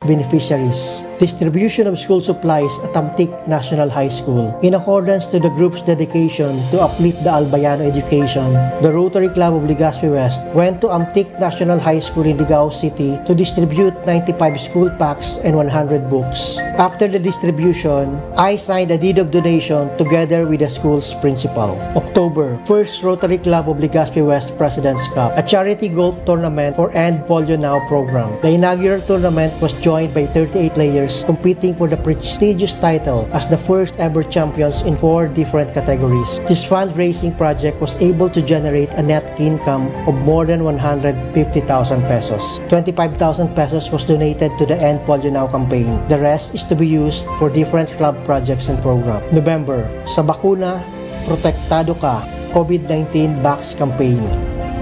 beneficiaries. Distribution of school supplies at Amtik National High School. In accordance to the group's dedication to uplift the Albayano education, the Rotary Club of Legazpi West went to Amtik National High School in Ligao City to distribute 95 school packs and 100 books. After the distribution, I signed a deed of donation together with the school's principal. October, First Rotary Club of Legazpi West President's Cup, a charity golf tournament for End Polio Now program. The inaugural tournament was joined by 38 players competing for the prestigious title as the first ever champions in 4 different categories. This fundraising project was able to generate a net income of more than 150,000 pesos. 25,000 pesos was donated to the End Polio Now campaign. The rest is to be used for different club projects and programs. November, sa bakuna, protektado ka, COVID-19 Vax Campaign.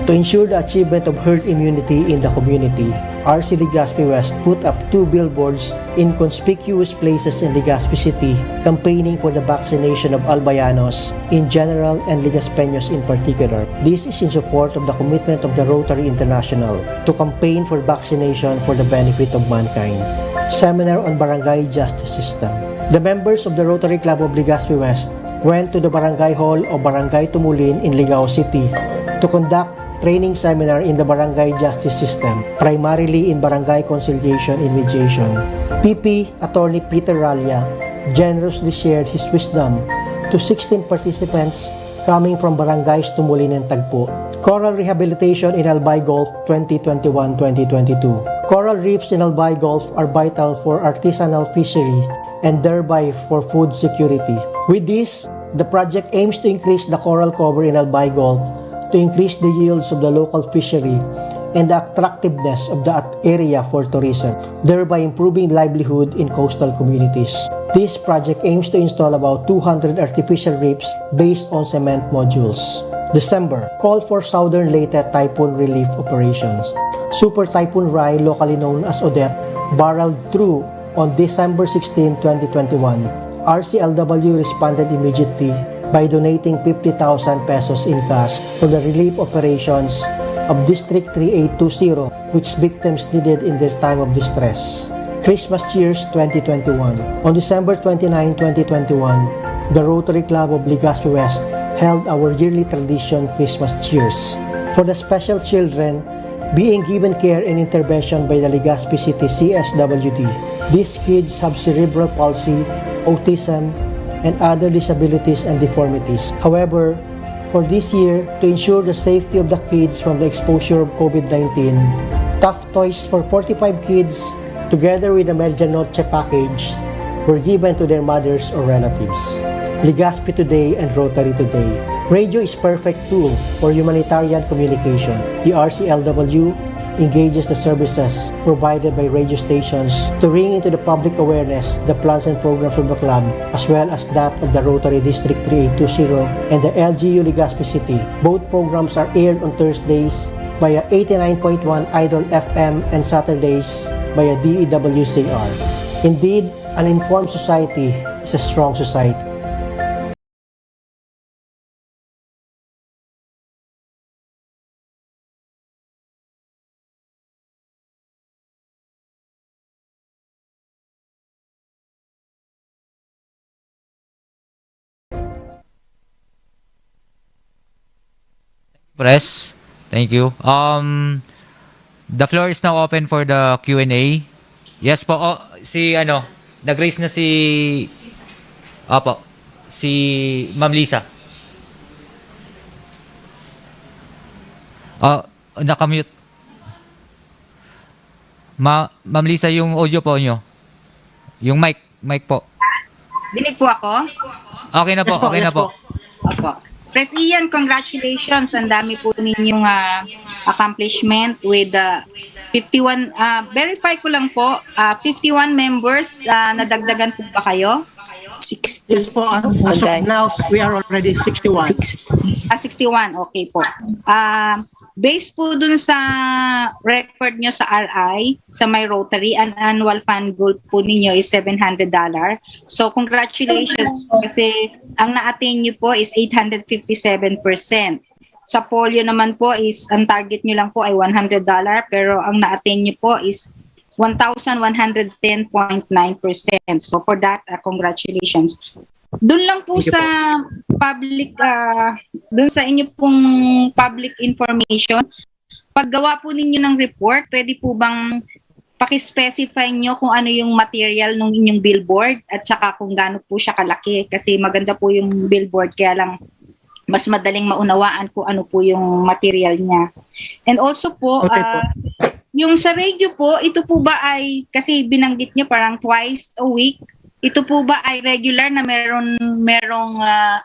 To ensure the achievement of herd immunity in the community, RC Legazpi West put up 2 billboards in conspicuous places in Legazpi City, campaigning for the vaccination of Albayanos in general and Legazpeños in particular. This is in support of the commitment of the Rotary International to campaign for vaccination for the benefit of mankind. Seminar on Barangay Justice System. The members of the Rotary Club of Legazpi West went to the Barangay Hall of Barangay Tumulin in Ligao City to conduct training seminar in the barangay justice system, primarily in barangay conciliation and mediation. PP Attorney Peter Ralia generously shared his wisdom to 16 participants coming from barangays Tumulin and Tagpo. Coral rehabilitation in Albay Gulf 2021-2022. Coral reefs in Albay Gulf are vital for artisanal fishery and thereby for food security. With this, the project aims to increase the coral cover in Albay Gulf to increase the yields of the local fishery and the attractiveness of the area for tourism, thereby improving livelihood in coastal communities. This project aims to install about 200 artificial reefs based on cement modules. December, call for Southern Leyte Typhoon Relief Operations. Super Typhoon Rai, locally known as Odette, barreled through on December 16, 2021. RCLW responded immediately by donating 50,000 pesos in cash for the relief operations of District 3820, which victims needed in their time of distress. Christmas Cheers 2021. On December 29, 2021, the Rotary Club of Legazpi West held our yearly tradition Christmas Cheers. For the special children being given care and intervention by the Legazpi City CSWD. These kids have cerebral palsy, autism, and other disabilities and deformities. However, for this year, to ensure the safety of the kids from the exposure of COVID-19, tough toys for 45 kids, together with a Medianoche package, were given to their mothers or relatives. Legazpi Today and Rotary Today. Radio is perfect tool for humanitarian communication. The RCLW engages the services provided by radio stations to bring into the public awareness the plans and programs of the club, as well as that of the Rotary District 3820 and the LGU Legazpi City. Both programs are aired on Thursdays via 89.1 Idol FM and Saturdays via DEWCR. Indeed, an informed society is a strong society. Press. Thank you. The floor is now open for the Q&A. Yes po. Oh, nag-raise na si Ma'am Lisa. Nakamute. Ma'am Lisa, yung audio po nyo. Yung mic po. Dinig po ako? Okay na po. Opo. Pres Ian, congratulations. Ang dami po ninyong accomplishment with 51, verify ko lang po, 51 members, nadagdagan po ba kayo? 60. Yes po, as of now, we are already 61. 61, okay po. Based po dun sa record nyo sa RI, sa My Rotary, ang annual fund goal po ninyo is $700. So congratulations kasi ang na-attain nyo po is 857%. Sa polio naman po is, ang target nyo lang po ay $100 pero ang na-attain nyo po is 1,110.9%. So for that, congratulations. Doon lang po Thank you sa public, doon sa inyo pong public information, paggawa po ninyo ng report, pwede po bang paki-specify nyo kung ano yung material ng inyong billboard at saka kung gaano po siya kalaki, kasi maganda po yung billboard, kaya lang mas madaling maunawaan kung ano po yung material niya. And also po, Okay po. yung sa radio po, ito po ba ay, kasi binanggit nyo parang twice a week, ito po ba ay regular na merong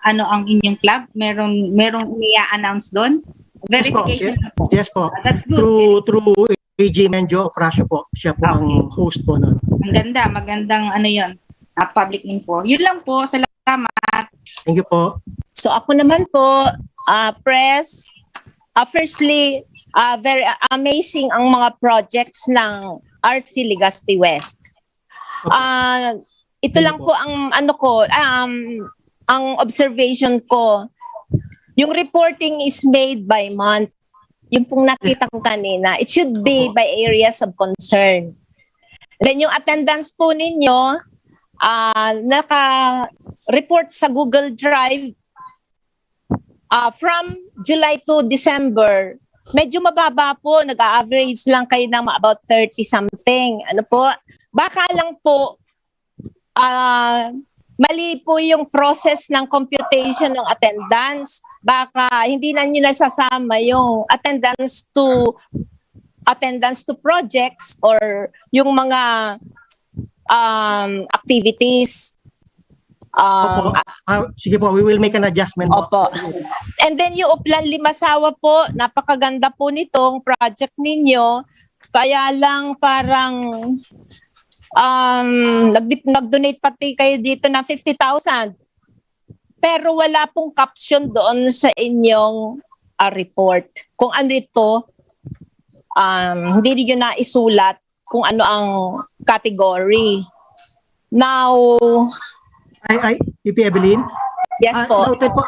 ano ang inyong club? Merong i-announce doon? Yes po. Verification na po. Yes po. That's good. Through AG Menjo Ofracio po. Siya po ang host po nun. Ang ganda, magandang ano yun, public info. Yun lang po, salamat. Thank you po. So ako naman po, press, firstly, very amazing ang mga projects ng RC Legazpi West. Ito lang po ang ano ko, ang observation ko. Yung reporting is made by month. Yung pong nakita ko kanina, it should be by areas of concern. Then yung attendance po ninyo, naka-report sa Google Drive from July to December. Medyo mababa po, nag-average lang kayo ng about 30 something. Ano po? Baka lang po, mali po yung process ng computation ng attendance. Baka hindi na nyo nasasama yung attendance to projects or yung mga activities. Opo. Sige po, we will make an adjustment po. Opo. And then yung Uplan Limasawa po, napakaganda po nitong project ninyo. Kaya lang parang nag-donate pati kayo dito ng 50,000. Pero wala pong caption doon sa inyong report. Kung ano ito, hindi niyo na isulat kung ano ang category. Now, PP Evelyn? yes po. Noted po.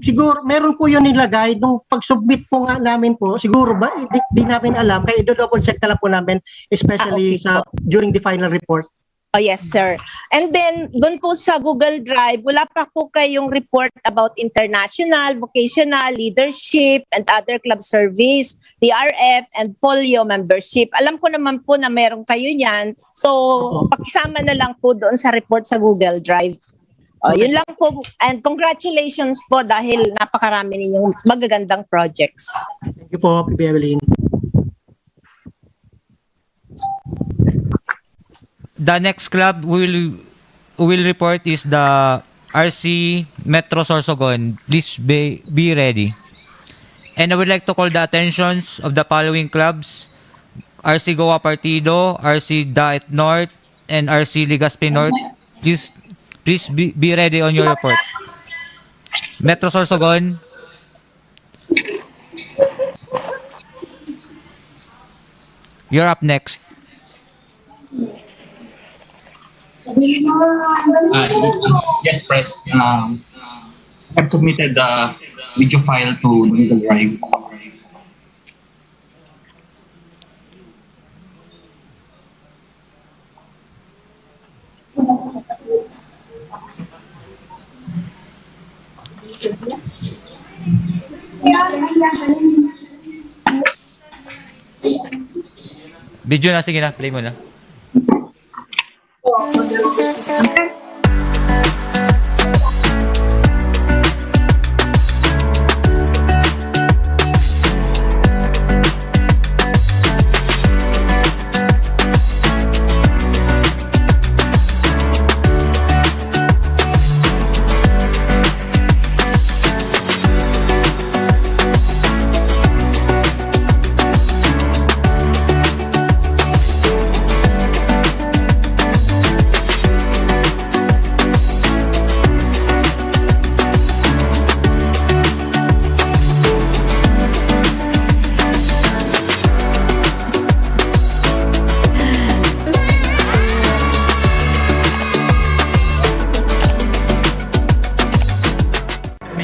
Siguro, meron po yun nilagay nung pag-submit po nga namin po, siguro ba, di namin alam, kaya i-double check na lang po namin, especially Okay during the final report. Oh, yes, sir. And then, doon po sa Google Drive, wala pa po kayong report about international, vocational, leadership, and other club service, DRF, and polio membership. Alam ko naman po na meron kayo yan. So, pakisama na lang po doon sa report sa Google Drive. Yun lang po. And congratulations po dahil napakarami ninyong magagandang projects. Thank you po, PP Evelyn. The next club will report is the RC Metro Sorsogon. Please be ready. And I would like to call the attentions of the following clubs: RC Goa Partido, RC Daet North, and RC Legazpi North. Please be ready on your report. Metro Sorsogon. You're up next. Yes, press. I've submitted the video file to Google Drive. Video na, sige na, play mo na.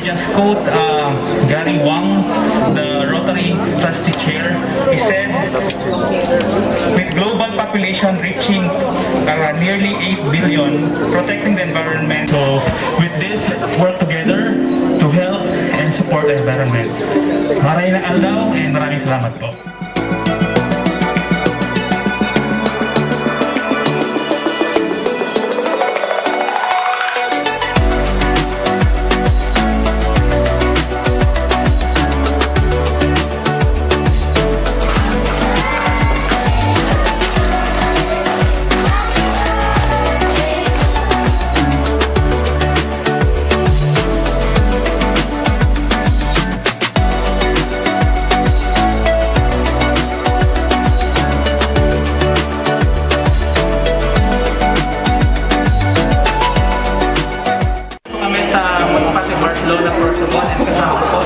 Just quote Gary Wang, the Rotary Trustee Chair. He said, with global population reaching nearly 8 billion, protecting the environment. So with this, let's work together to help and support the environment. Maraming aldaw and maraming salamat po. Kami sa Municipality of Barcelona for Sugon and kasama po.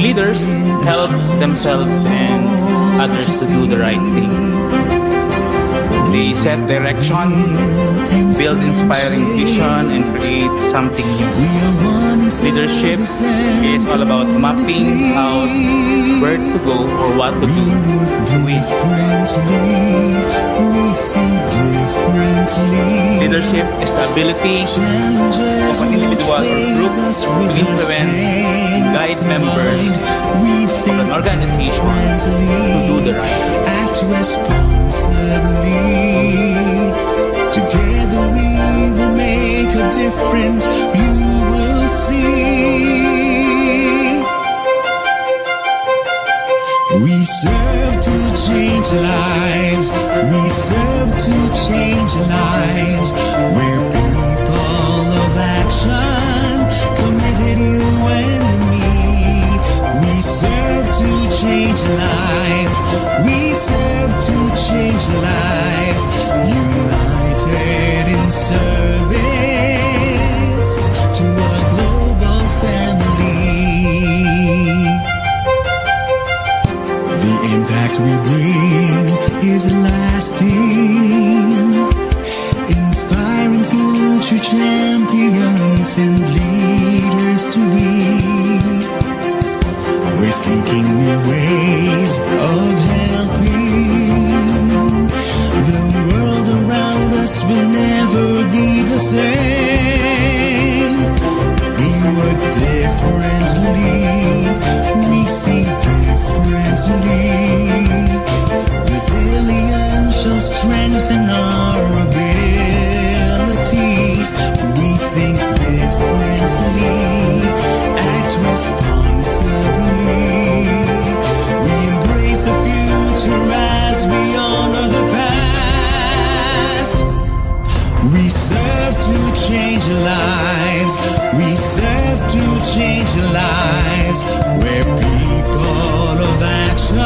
Leaders help themselves and others to do the right thing. They set direction, build inspiring vision, and create something new. Leadership is all about mapping out where to go or what to do to win. Leadership is the ability of an individual or group to influence and guide members of an organization to do the right thing. Act responsibly. Together we will make a difference. You will see. We serve to change lives. We serve to change lives. We're people of action, committed, you and me. We serve to change lives. We serve to change lives. United in service to a global family. The impact we bring is lasting, inspiring future champions and leaders to be. We're seeking new ways of helping. The world around us will never be the same. We work differently, we see differently. Resilience shall strengthen our abilities. We think differently, act responsibly. We embrace the future as we honor the past. We serve to change change lives. We serve to change lives. We're people of action,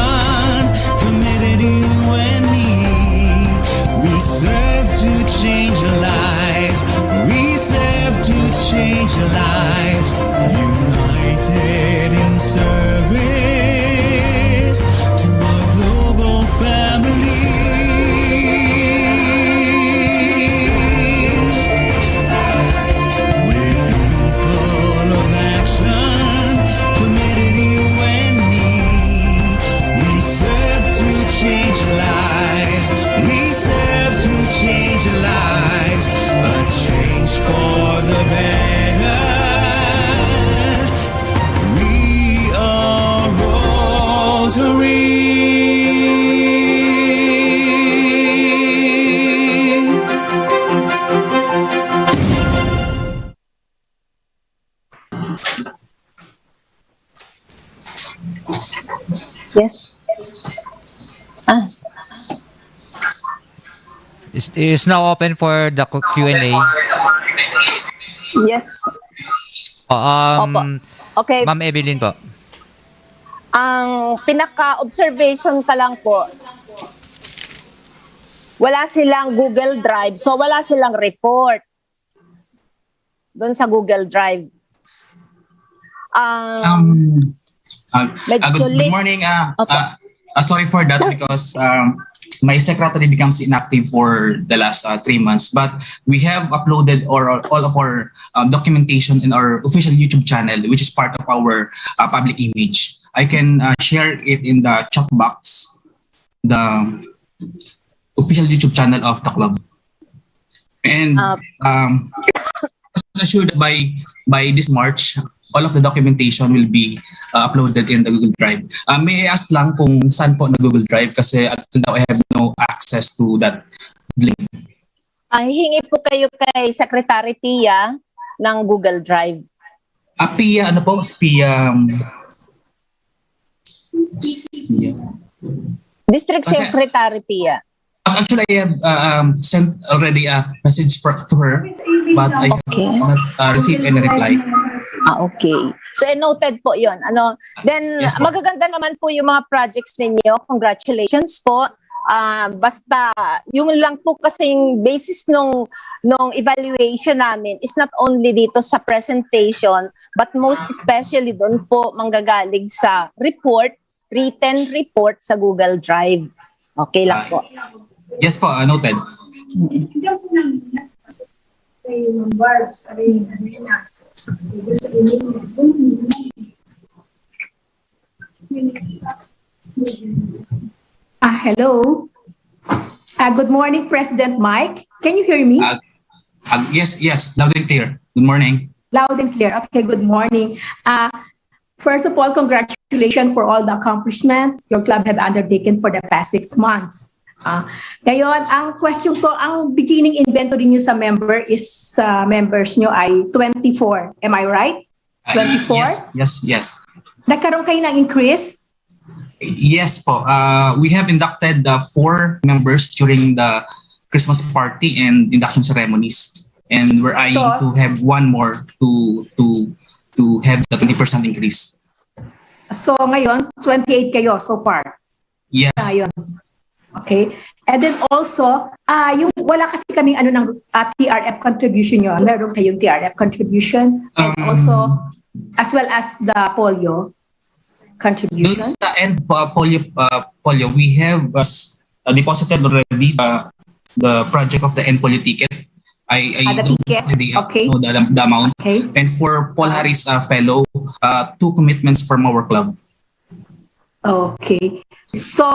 committed you and me. We serve to change lives. We serve to change lives. United in service to our global family. We're people of action, committed you and me. We serve to change lives. We serve to change lives. A change for the better. We are Rotary. Yes. Ah, Is now open for the Q&A. yes. Um, Opo. Okay. Ma'am Evelyn po. Ang pinaka-observation ka lang po, wala silang Google Drive, so wala silang report doon sa Google Drive. Medyo Good late. morning. Opo. Sorry for that because my secretary becomes inactive for the last 3 months. But we have uploaded all of our documentation in our official YouTube channel, which is part of our public image. I can share it in the chat box, the official YouTube channel of the club. And rest assured that by this March, all of the documentation will be uploaded in the Google Drive. May I ask lang kung saan po na Google Drive kasi up to now I have no access to that link. Hihingi po kayo kay Secretary Pia ng Google Drive. Pia, ano po? Pia. District Kasi- Secretary Pia. Actually, I have sent already a message to her, but I have not received any reply. Okay. So, noted po yon. Then, Yes, po. magaganda naman po yung mga projects ninyo. Congratulations po. Basta, yung lang po kasing basis nung evaluation namin is not only dito sa presentation, but most especially doon po manggagaling sa report, written report sa Google Drive. Okay lang po. Yes po, noted. Hello. Good morning, President Mike. Can you hear me? Yes, loud and clear. Good morning. Loud and clear. Okay, good morning. First of all, congratulations for all the accomplishment your club have undertaken for the past 6 months. Ngayon, ang question ko, ang beginning inventory niyo sa members niyo ay 24. Am I right? 24? Yes. Nagkaroon kayo ng increase? Yes po. We have inducted 4 members during the Christmas party and induction ceremonies. And we're eyeing to have one more to have the 20% increase. So ngayon, 28 kayo so far? Yes. Ayun. Okay. And then also, yung wala kasi kaming ng TRF contribution nyo. Meron kayong TRF contribution and also as well as the polio contribution. Doon sa end polio, we have deposited already the project of the end polio ticket. I the don't ticket. Okay. know the amount. Okay. And for Paul Harris fellow, 2 commitments from our club. Okay. So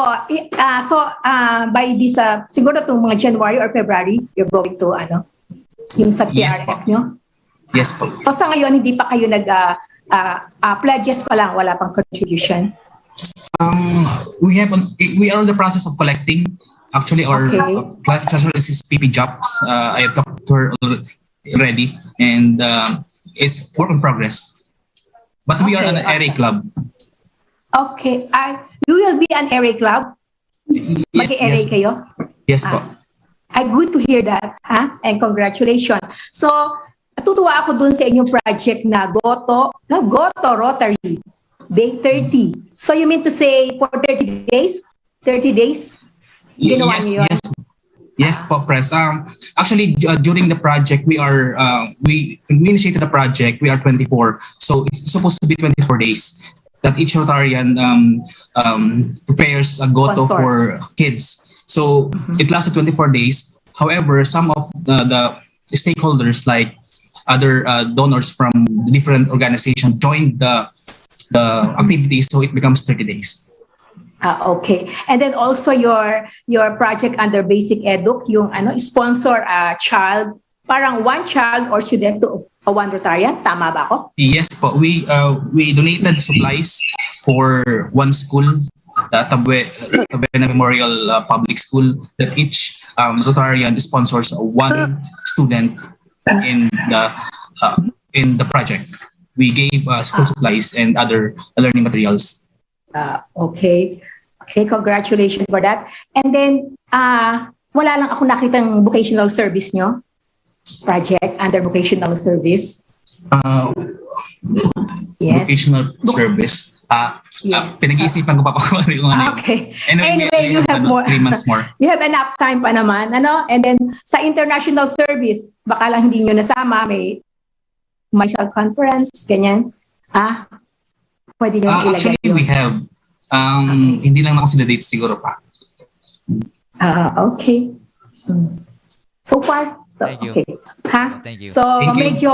by this siguro itong mga January or February, you're going to yung sa Yes, TRF po. nyo? Yes po. So sa ngayon, hindi pa kayo pledges pa lang, wala pang contribution? We are in the process of collecting. Actually, our treasurer is PP Jobs. I have talked to her already, and it's work in progress. But we are an RA club. Okay. You will be an area club? Mag-area kayo? Yes po. Good to hear that. And congratulations. So, natutuwa ako dun sa inyong project na Goto Rotary, Day 30. So you mean to say for 30 days? 30 days? Ginawa Yes, niyo yun? yes. Yes po, Pres. Actually, during the project, we initiated the project. We are 24, so it's supposed to be 24 days that each Rotarian prepares a goto Sponsor. for kids. So it lasted 24 days. However, some of the stakeholders, like other donors from different organizations, joined the activities, so it becomes 30 days. Okay. And then also your project under Basic Eduk, yung sponsor a child, parang one child or student to one Rotarian. Tama ba ako? Yes po. We donated supplies for one school, the Tabuena Memorial Public School, that each Rotarian sponsors one student in the project. We gave school supplies and other learning materials. Okay. Okay, congratulations for that. And then, wala lang ako nakitang vocational service nyo. Project under vocational service. Yes. Vocational service. Yes. Pinag-iisipan ko pa kung ano yung Okay. Anyway, Anyway, you have more. 3 months more. You have enough time pa naman. And then, sa international service, baka lang hindi nyo nasama, may commercial conference, ganyan. Pwede nyo ilagay Actually, yun. we have. Hindi lang ako sila dates siguro pa. Okay. So far, Thank you. okay. Thank you. So Thank you. medyo,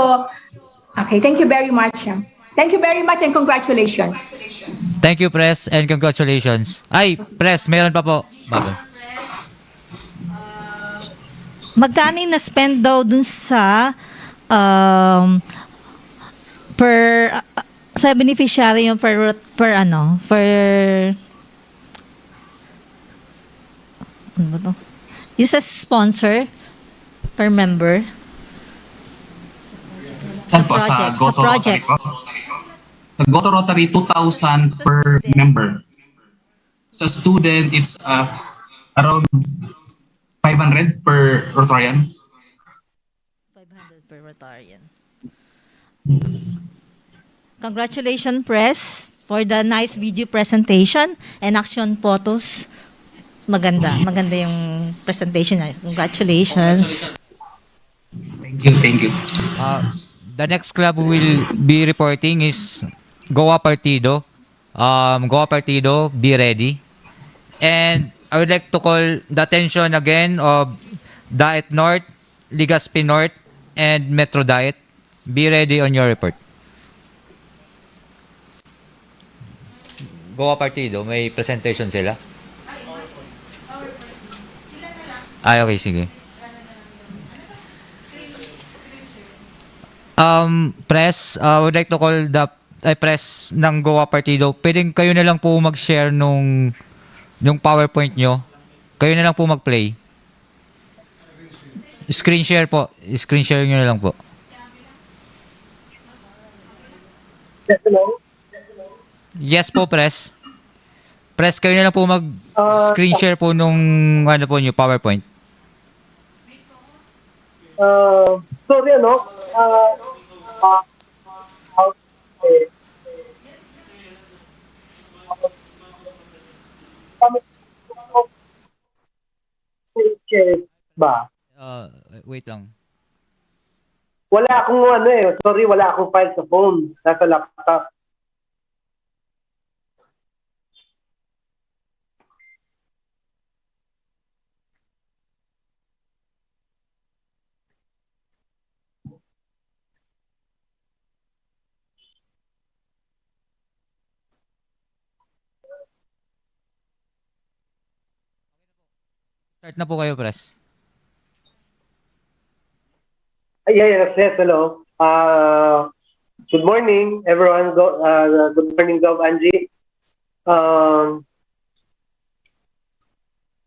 okay, thank you very much. Thank you very much and congratulations. Thank you, Pres, and congratulations. Ay, Pres, meron pa po. Bago. Magkano yung na-spend daw dun sa sa beneficiary yung per ano ba to? Yung sa sponsor per member Saan po? project, Sa Goto sa project. Rotary po? Sa Goto Rotary, 2,000 per member. Sa student, it's around 500 per Rotarian. 500 per Rotarian. Congratulations, Press, for the nice video presentation and action photos. Maganda yung presentation niya. Congratulations. Thank you. The next club we will be reporting is Goa Partido. Goa Partido, be ready. And I would like to call the attention again of Diet North, Legazpi North, and Metro Diet. Be ready on your report. Goa Partido, may presentation sila? Ay, okay, sige. Press, would like to call the press ng Goa Partido. Pwedeng kayo na lang po mag-share nung PowerPoint nyo. Kayo na lang po mag-play. Screen share po. Screen share nyo na lang po. Yes po, Press. Press, kayo na lang po mag-screen share po nung ano po nyo, PowerPoint. Sorry, ba? Wait lang. Wala akong sorry, wala akong file sa phone. Nasa laptop. Start na po kayo, Press. Yes, hello. Good morning, everyone. Good morning, Gov Angie.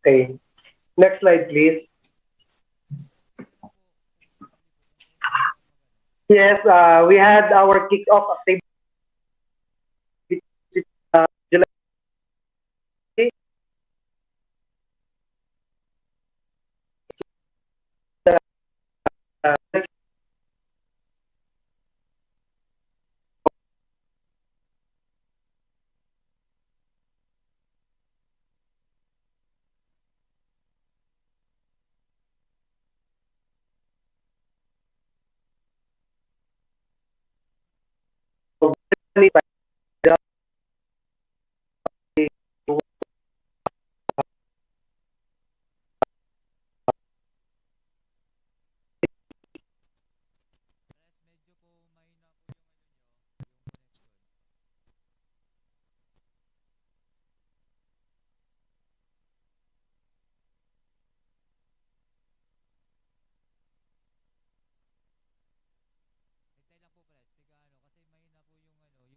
Okay. Next slide, please. Yes, we had our kick-off activity July.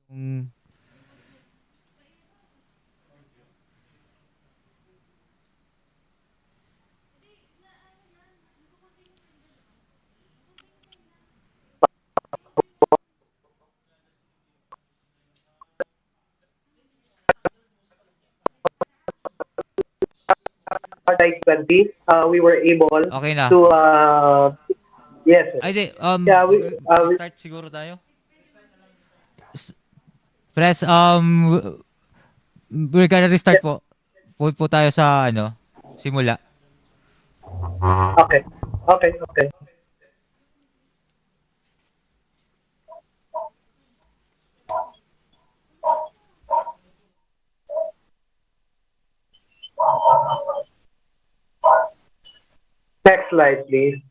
Mm, July 20, we were able okay na. to, yes, Ay, di, yeah, start siguro tayo. Press, we're gonna restart po. Po tayo sa, simula. okay, okay, okay. Next slide, please.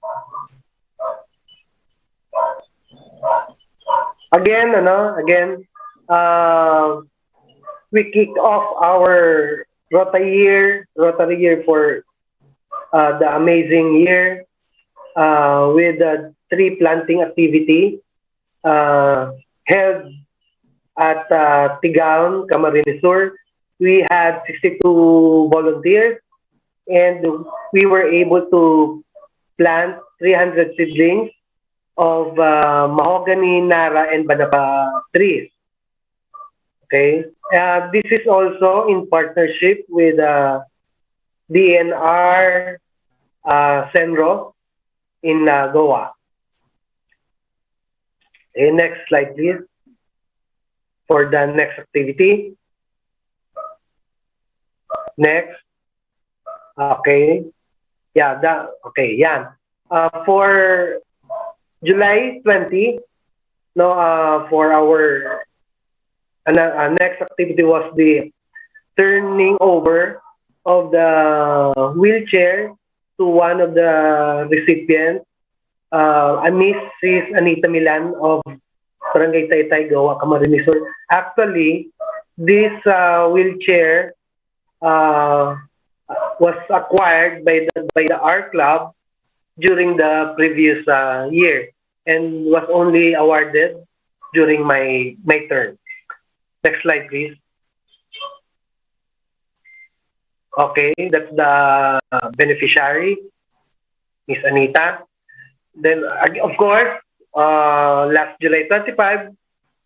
Again, we kicked off our Rotary year for the amazing year with a tree planting activity held at Tigaon, Camarines Sur. We had 62 volunteers and we were able to plant 300 seedlings of mahogany, nara, and banaba trees. Okay. This is also in partnership with DNR Senro in Goa. Okay, next slide, please, for the next activity. Next. Okay. Yeah, okay, yeah. For July 20, no, for our next activity was the turning over of the wheelchair to one of the recipients, Mrs. Anita Milan of Barangay Taytay, Gawa, Camarines Sur. Actually, this wheelchair uh, was acquired by the art club during the previous year and was only awarded during my term. Next slide, please. Okay, that's the beneficiary, Miss Anita. Then, of course, last July 25,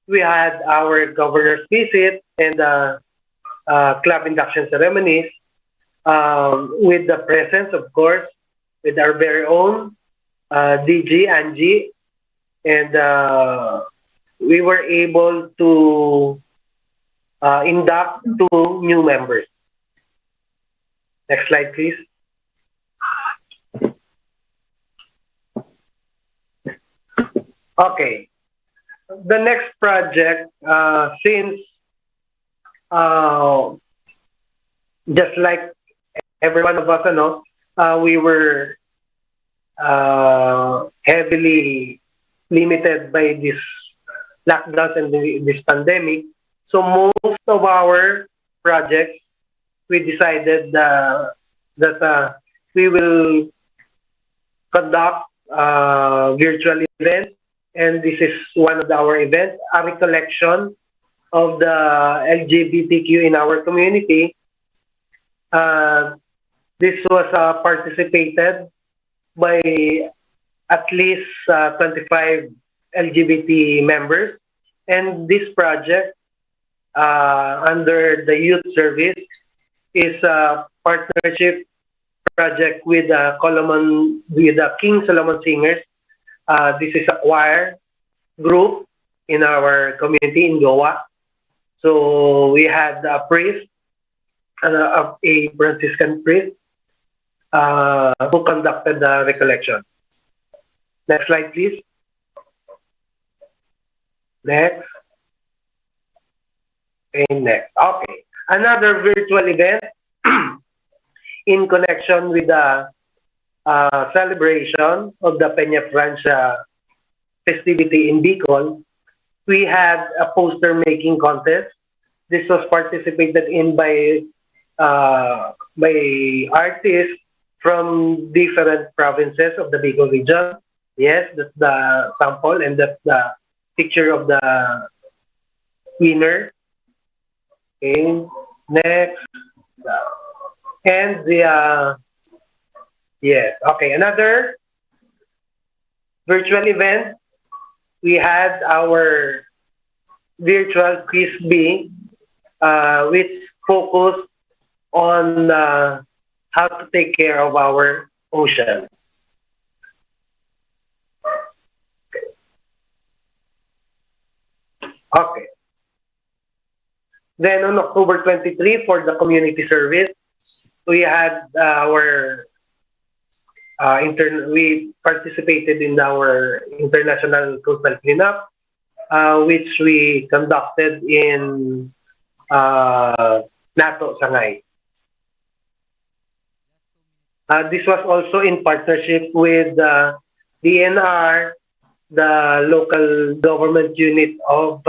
we had our governor's visit and club induction ceremonies with the presence, of course, with our very own DG, Angie, and we were able to induct two new members. Next slide, please. Okay. The next project, since just like every one of us, we were heavily limited by this lockdowns and this pandemic. So most of our projects, we decided that we will conduct virtual events, and this is one of our events, a recollection of the LGBTQ in our community. This was participated by at least 25 LGBT members, and this project under the youth service is a partnership project with King Solomon Singers. This is a choir group in our community in Goa. So we had a priest, a Franciscan priest, who conducted the recollection. Next slide, please. Next. Okay, next. Okay. Another virtual event in connection with the celebration of the Peña Francia festivity in Bicol. We had a poster making contest. This was participated in by artists from different provinces of the Bicol region. Yes, that's the sample and that's the picture of the winner. Okay, next. And the yes, okay. Another virtual event. We had our virtual quiz B, which focused on how to take care of our ocean. Okay. Then on October 23, for the community service, we had our we participated in our international coastal cleanup, which we conducted in NATO, Sangay. This was also in partnership with DNR, the local government unit of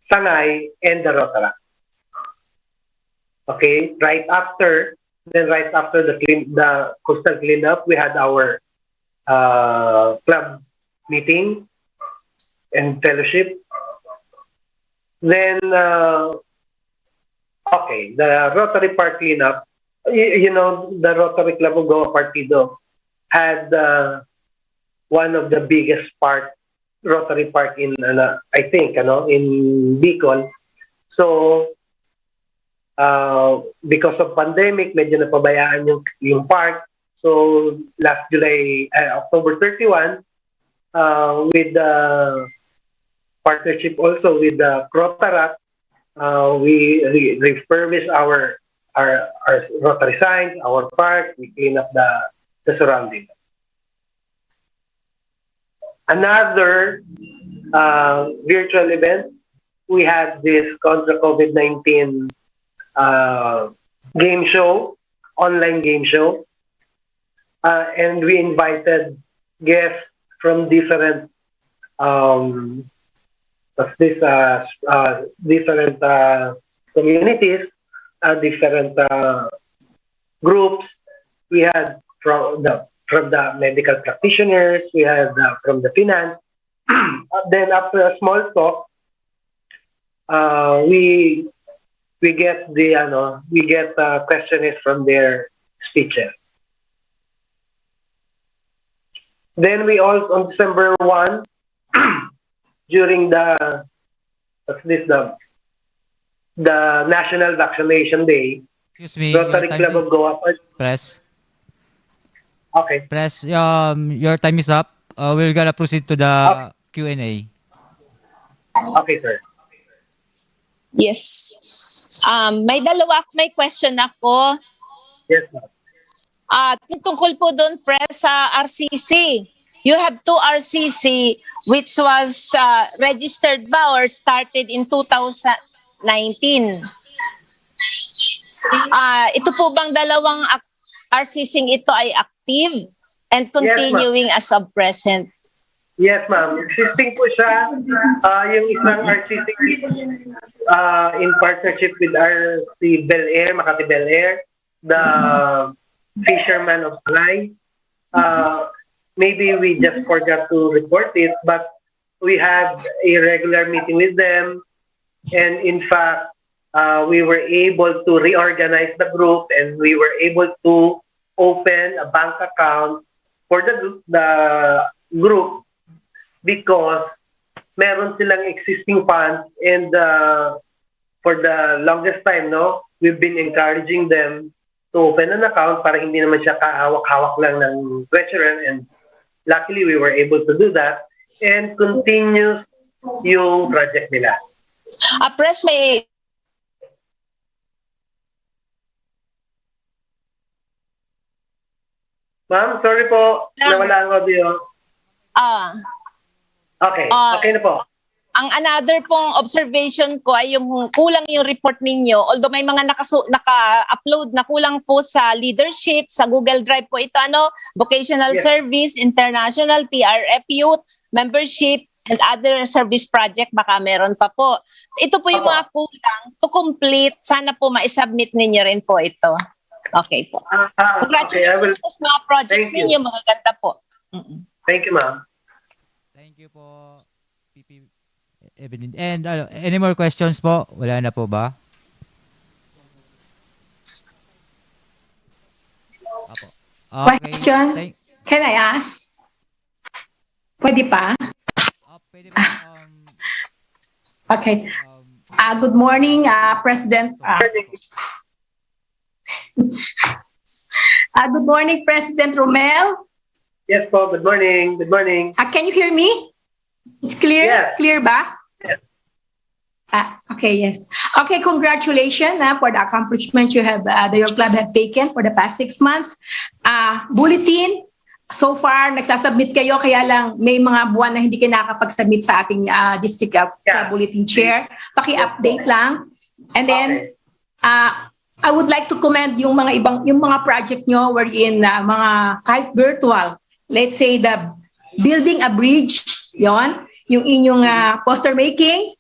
Sangay, and the Rotary. Okay, right after the coastal cleanup, we had our club meeting and fellowship. Then, okay, the Rotary Park cleanup. You know, the Rotary Club of Goa Partido had one of the biggest Rotary Park in, I think, in Bicol. So, because of pandemic, medyo napabayaan yung park. So, last October 31, with the partnership also with the Rotary, we refurbished our Rotary signs, our park. We clean up the surrounding. Another virtual event, we had this contra COVID-19 game show, online game show, and we invited guests from different different communities, different groups. We had from the medical practitioners, we had from the finance. Then after a small talk, we get questionnaires from their speeches. Then we also on December 1, during the National Vaccination Day. Excuse me, Rotary Club of Goa. Press. Okay. Press, your time is up. We're gonna proceed to the Q&A. Okay, sir. Yes. May question ako. Yes, ma'am. Tungkol po doon, press, sa RCC. You have 2 RCC which was registered ba or started in 2019. Ito po bang dalawang RCC ito ay active and continuing as of present? Yes, ma'am. Existing po siya. Yung isang RCC in partnership with RC Bel Air, Makati Bel Air, the Fisherman of Sangay. Maybe we just forgot to report this, but we had a regular meeting with them. And in fact, we were able to reorganize the group and we were able to open a bank account for the group because meron silang existing funds and for the longest time, we've been encouraging them to open an account para hindi naman siya kahawak-hawak lang ng treasurer, and luckily we were able to do that and continue yung project nila. Press, may Ma'am, sorry po. Nawala ang audio. Okay. Okay na po. Ang another pong observation ko ay yung kulang yung report ninyo. Although may mga naka-upload na kulang po sa leadership, sa Google Drive po ito, vocational service, international, TRF youth, membership, and other service project, baka meron pa po. Ito po yung mga kulang to complete. Sana po ma-submit ninyo rin po ito. Okay po. Congratulations po sa mga projects ninyo. Mga ganda po. Thank you, ma'am. Thank you po, PP Evelyn. And any more questions po? Wala na po ba? Apo. Okay. Question? Can I ask? Pwede pa? Pwede pa. Okay. Good morning, President. Good morning, President Romel. Yes po, good morning. Good morning. Can you hear me? It's clear? Yes. Clear ba? Yes. Okay, yes. Okay, congratulations for the accomplishment you have, that your club have taken for the past 6 months. Bulletin, so far, nagsasubmit kayo, kaya lang may mga buwan na hindi kayo nakakapag-submit sa ating district bulletin chair. Paki-update lang. And then, I would like to commend yung mga project nyo wherein mga kahit virtual, let's say the building a bridge, yung inyong poster making,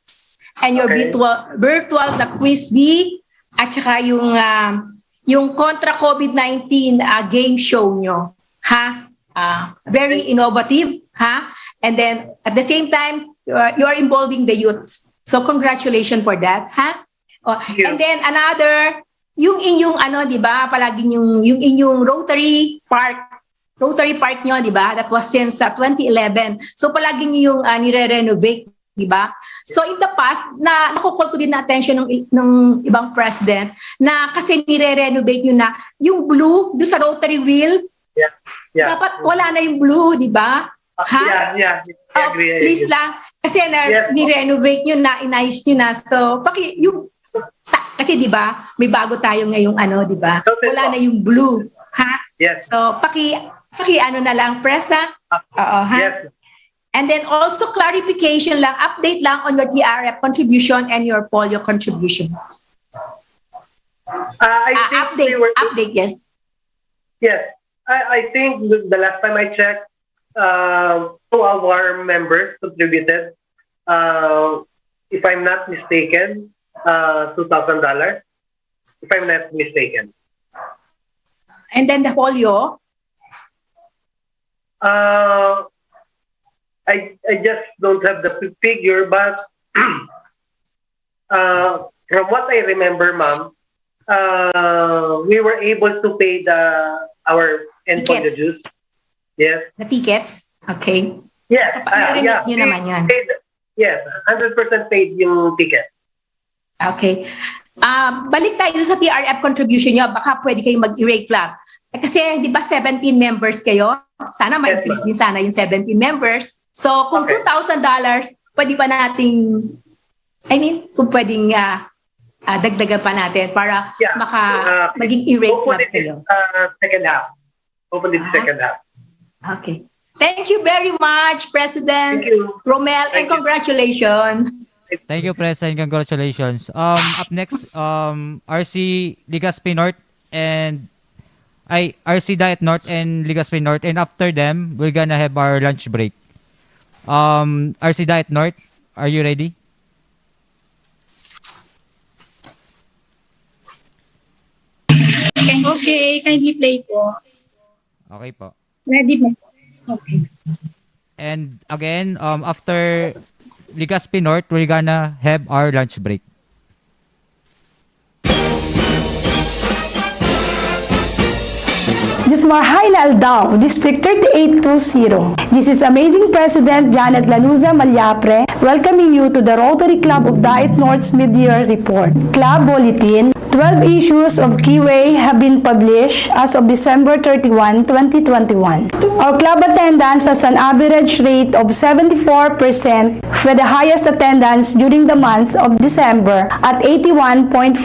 and your virtual na quiz bee, at saka yung kontra COVID-19 game show nyo. Very innovative. And then at the same time, you are involving the youths. So congratulations for that. And then another, yung inyong di ba, palaging yung inyong Rotary Park nyo, di ba? That was since 2011. So palaging yung nire-renovate, di ba? So in the past, nakukul ko din na attention ng ibang president na kasi nire-renovate nyo na yung blue do sa Rotary wheel. Yeah. Dapat wala na yung blue, di ba? Yeah. I agree. Please lang. Kasi ni-renovate nyo na, inayos nyo na. So, kasi di ba, may bago tayo ngayong di ba? Wala na yung blue. Yes. So, paki na lang, press Yes. And then also clarification lang, update lang on your TRF contribution and your polio contribution. I think update, yes. Yes. I think the last time I checked, 2 of our members contributed. If I'm not mistaken, $2,000. If I'm not mistaken. And then the polio? I just don't have the figure, but from what I remember, ma'am, we were able to pay our polio dues. Yes. The tickets? Okay. Yes. Yun naman yan. Yes, 100% paid yung ticket. Okay. Balik tayo sa TRF contribution nyo. Baka pwede kayong mag-e-rate club. Kasi di ba 17 members kayo? Sana ma-increase din sana yung 17 members. So kung $2,000, pwede pa nating, kung pwedeng dagdagan pa natin para maging e-rate club kayo. Second half. Hopefully the second half. Okay. Thank you very much, President Romel, and congratulations. Thank you, President. Congratulations. Up next, RC Legazpi North and RC Diet North and Legazpi North, and after them, we're gonna have our lunch break. RC Diet North, are you ready? Okay, kindly play po. Okay po. Ready po. Okay. And again, after Legazpi North, we're gonna have our lunch break. Dismarhaina Aldao, District 3820. This is Amazing President Janet Lanuza Malyapre welcoming you to the Rotary Club of Diet North's Mid-Year Report. Club Bulletin, 12 issues of Keyway have been published as of December 31, 2021. Our club attendance has an average rate of 74% with the highest attendance during the month of December at 81.48%.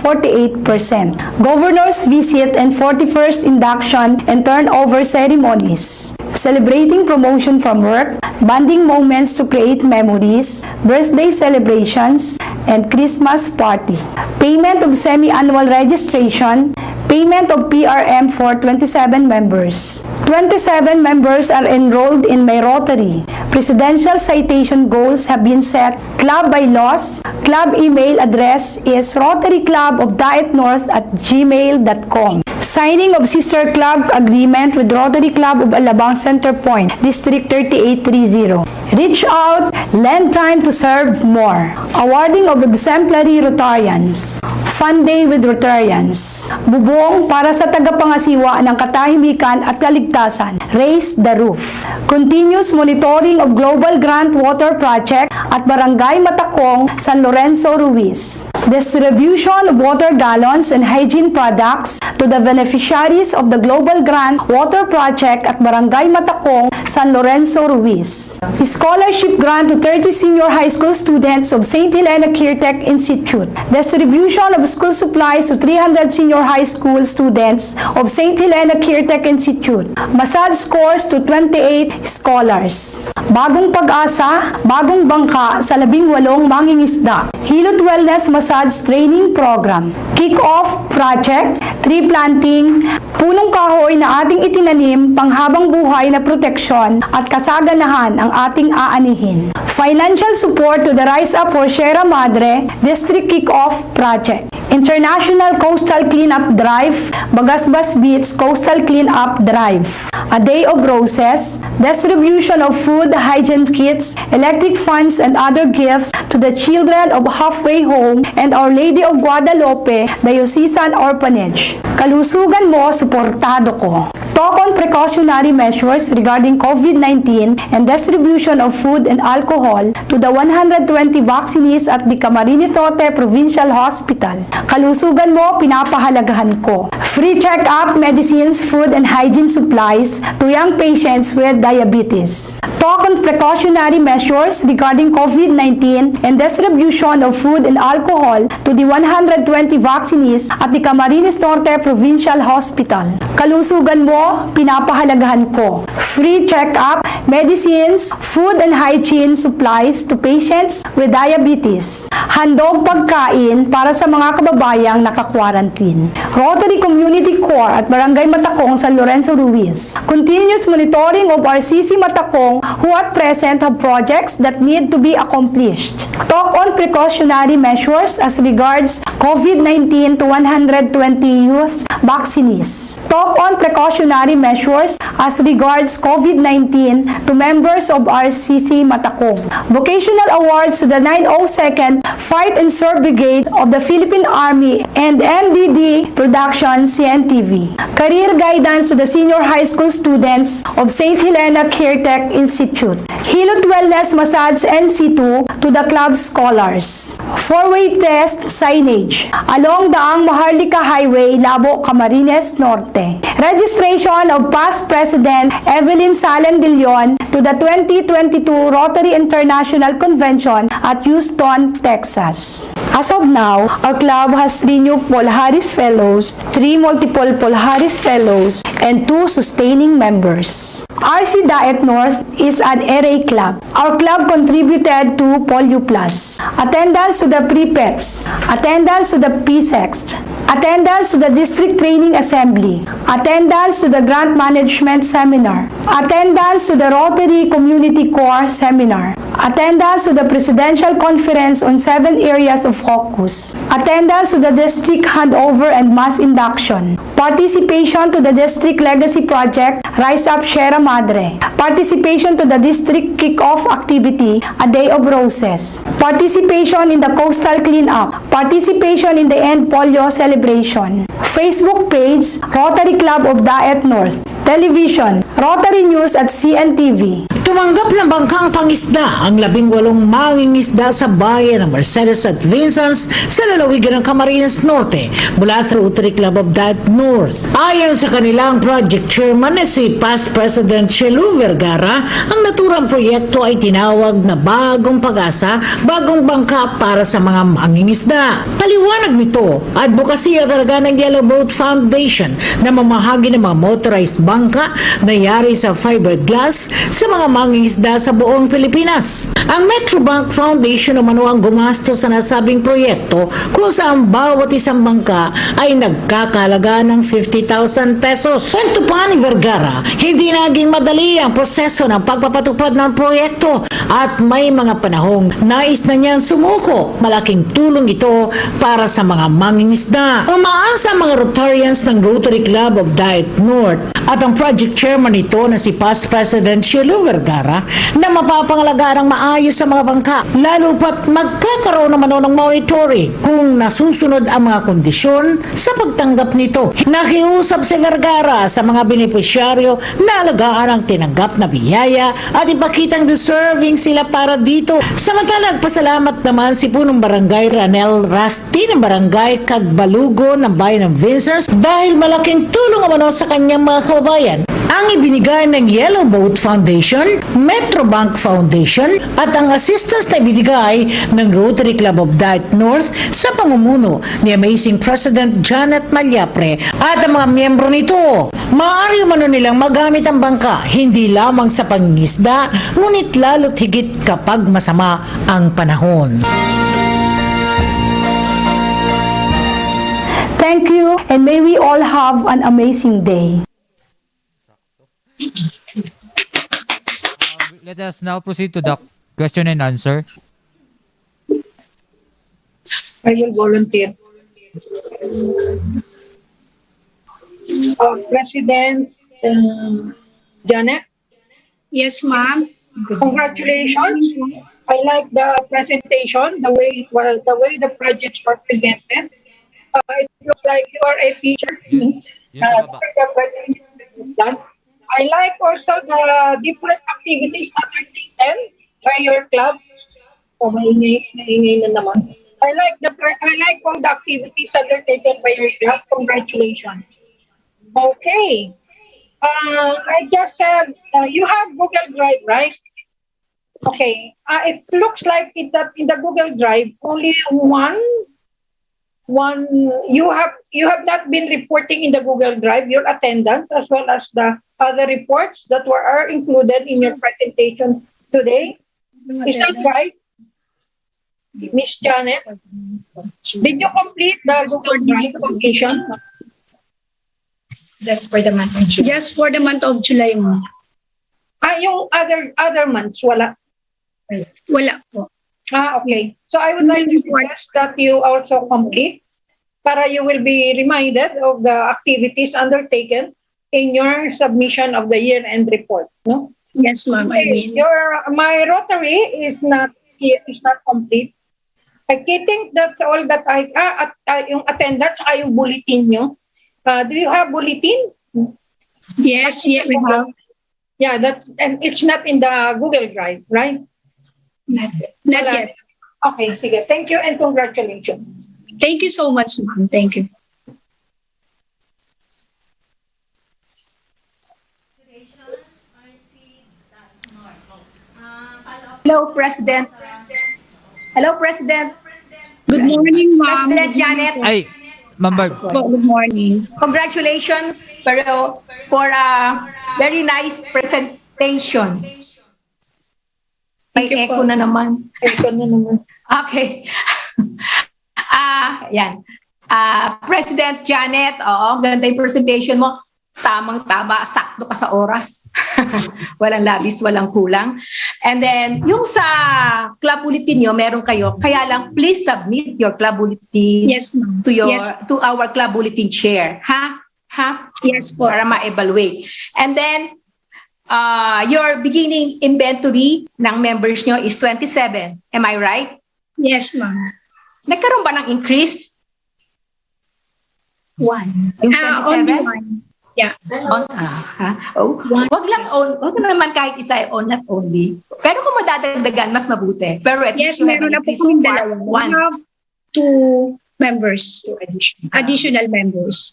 Governor's visit and 41st induction and turnover ceremonies, celebrating promotion from work, bonding moments to create memories, birthday celebrations, and Christmas party. Payment of semi-annual registration, payment of PRM for 27 members. 27 members are enrolled in my Rotary. Presidential citation goals have been set. Club bylaws. Club email address is rotaryclubofdaetnorth@gmail.com. Signing of sister club agreement with Rotary Club of Alabang Center Point, District 3830. Reach out, lend time to serve more. Awarding of exemplary Rotarians. Fun Day with Rotarians. Bubong para sa tagapangasiwa ng katahimikan at kaligtasan. Raise the roof. Continuous monitoring of Global Grant Water Project at Barangay Matakong, San Lorenzo, Ruiz. Distribution of water gallons and hygiene products to the beneficiaries of the Global Grant Water Project at Barangay Matakong, San Lorenzo, Ruiz. Scholarship grant to 30 senior high school students of St. Helena Kirtec Institute. Distribution of school supplies to 300 senior high school students of St. Helena Kirtec Institute. Massage course to 28 scholars. Bagong pag-asa, bagong bangka sa 18 mangingisda. Hilot Wellness Massage Training Program. Kick-off project, tree planting, punong kahoy na ating itinanim, panghabang buhay na proteksyon at kasaganahan ang ating aanihin. Financial support to the Rise Up for Sierra Madre District Kick-off Project. International Coastal Cleanup Drive, Bagasbas Beach Coastal Cleanup Drive. A Day of Roses, distribution of food, hygiene kits, electric fans, and other gifts to the children of Halfway Home and Our Lady of Guadalupe Diocesan Orphanage. Kalusugan mo, suportado ko. Talk on precautionary measures regarding COVID-19 and distribution of food and alcohol to the 120 vaccinees at the Camarines Norte Provincial Hospital. Kalusugan mo, pinapahalagahan ko. Free check-up, medicines, food, and hygiene supplies to young patients with diabetes. Talk on precautionary measures regarding COVID-19 and distribution of food and alcohol to the 120 vaccinees at the Camarines Norte Provincial Hospital. Kalusugan mo, pinapahalagahan ko. Free check-up, medicines, food and hygiene supplies to patients with diabetes. Handog pagkain para sa mga kababayang naka-quarantine. Rotary Community Corps at Barangay Matakong, San Lorenzo, Ruiz. Continuous monitoring of RCC Matakong who at present have projects that need to be accomplished. Talk on precautionary measures as regards COVID-19 to 120 youth vaccinees. Talk on precautionary measures as regards COVID-19 to members of RCC Matakong. Vocational awards to the 902nd Fight and Serve Brigade of the Philippine Army and MDD Production CNTV. Career guidance to the senior high school students of St. Helena Kirtec Institute. Hilot Wellness Massage NC2 to the club scholars. Four-way test signage along Daang Maharlika Highway, Labo, Camarines Norte. Registration of past President Evelyn Salen de Leon to the 2022 Rotary International Convention at Houston, Texas. As of now, our club has 3 new Paul Harris Fellows, 3 multiple Paul Harris Fellows, and 2 sustaining members. RC Daet North is an RA club. Our club contributed to Polio Plus. Attendance to the prefects. Attendance to the PSEX. Attendance to the District Training Assembly. Attendance to the Grant Management Seminar. Attendance to the Rotary Community Corps Seminar. Attendance to the Presidential Conference on 7 areas of focus. Attendance to the District Handover and Mass Induction. Participation to the District Legacy Project, Rise Up Sierra Madre. Participation to the District Kick-Off Activity, A Day of Roses. Participation in the Coastal Cleanup. Participation in the End Polio Celebration. Facebook page, Rotary Club of Daet North. Television, Rotary News at CNTV. Tumanggap ng bangkang pangisda ang 18 mangingisda sa bayan ng Mercedes at Vincents sa lalawigan ng Camarines Norte mula sa Rotary Club of Diet North. Ayon sa kanilang project chairman na si past President Shelu Vergara, ang naturang proyekto ay tinawag na Bagong Pag-asa, Bagong Bangka para sa mga mangingisda. Paliwanag nito, advokasya talaga ng Yellow Boat Foundation na mamahagi ng mga motorized bangka na yari sa fiberglass sa mga mangingisda sa buong Pilipinas. Ang Metrobank Foundation umano ang gumastos sa nasabing proyekto kung saan bawat isang bangka ay nagkakalaga ng 50,000 pesos. Kwento pa ni Vergara, hindi naging madali ang proseso ng pagpapatupad ng proyekto at may mga panahong nais na niyang sumuko. Malaking tulong ito para sa mga mangingisda. Umaasa ang mga Rotarians ng Rotary Club of Diet North at ang project chairman nito na si past President Shelu Vergara na mapapangalagaan ng maayos sa mga bangka, lalo pat magkakaroon naman ng monitoring kung nasusunod ang mga kondisyon sa pagtanggap nito. Nakiusap si Vergara sa mga benepisyaryo na alagaan ang tinanggap na biyaya at ipakitang deserving sila para dito. Samantala, nagpasalamat naman si punong barangay Ranel Rasti ng barangay Cagbalugo ng bayan ng Vincents dahil malaking tulong umano sa kanyang mga kababayan ang ibinigay ng Yellow Boat Foundation, Metrobank Foundation at ang assistance na ibinigay ng Rotary Club of Diet North sa pamumuno ni Amazing President Janet Malyapre at ang mga miyembro nito. Maaari umano nilang magamit ang bangka hindi lamang sa pangingisda ngunit lalo't higit kapag masama ang panahon. Thank you, and may we all have an amazing day. Let us now proceed to the question and answer. I will volunteer. President Janet? Yes, ma'am. Congratulations. I like the presentation, the way the projects were presented. It looks like you are a teacher. The presentation is done. I like also the different activities undertaken by your club. Maingay na naman. I like all the activities undertaken by your club. Congratulations. Okay. I just have you have Google Drive, right? Okay. It looks like in the Google Drive only one you have not been reporting in the Google Drive your attendance as well as the other reports that are included in your presentation today. Is that right, Miss Janet? Did you complete the Google Drive completion? Just for the month of July. Just for the month of July mo. Yung other months, wala? Wala po. Okay. So I would like to suggest that you also complete para you will be reminded of the activities undertaken in your submission of the year-end report, no? Yes, ma'am. Okay. My Rotary is not complete. I think that's all that yung attendance ay yung bulletin nyo. Do you have bulletin? Yes, we have. Yeah, and it's not in the Google Drive, right? Not yet. Okay, sige. Thank you and congratulations. Thank you so much, ma'am. Thank you. Hello, President. Hello, President. Good morning, ma'am. President Janet. Ay, Ma'am Barb. Good morning. Congratulations for a very nice presentation. May echo na naman. Okay. Yan. President Janet, ganda yung presentation mo. Tamang-tama, sakto ka sa oras. Walang labis, walang kulang. And then, yung sa club bulletin nyo, meron kayo. Kaya lang, please submit your club bulletin to our club bulletin chair. Ha? Yes po. Para ma-evaluate. And then, your beginning inventory ng members nyo is 27. Am I right? Yes, ma'am. Nagkaroon ba ng increase? One. Yung 27? Only one. Yeah. Wag naman kahit isa not only. Pero kung madadagdagan, mas mabuti. Pero at Yes, least you have meron an na po increase so kaming far, dalawa. one. We have 2 members, additional members.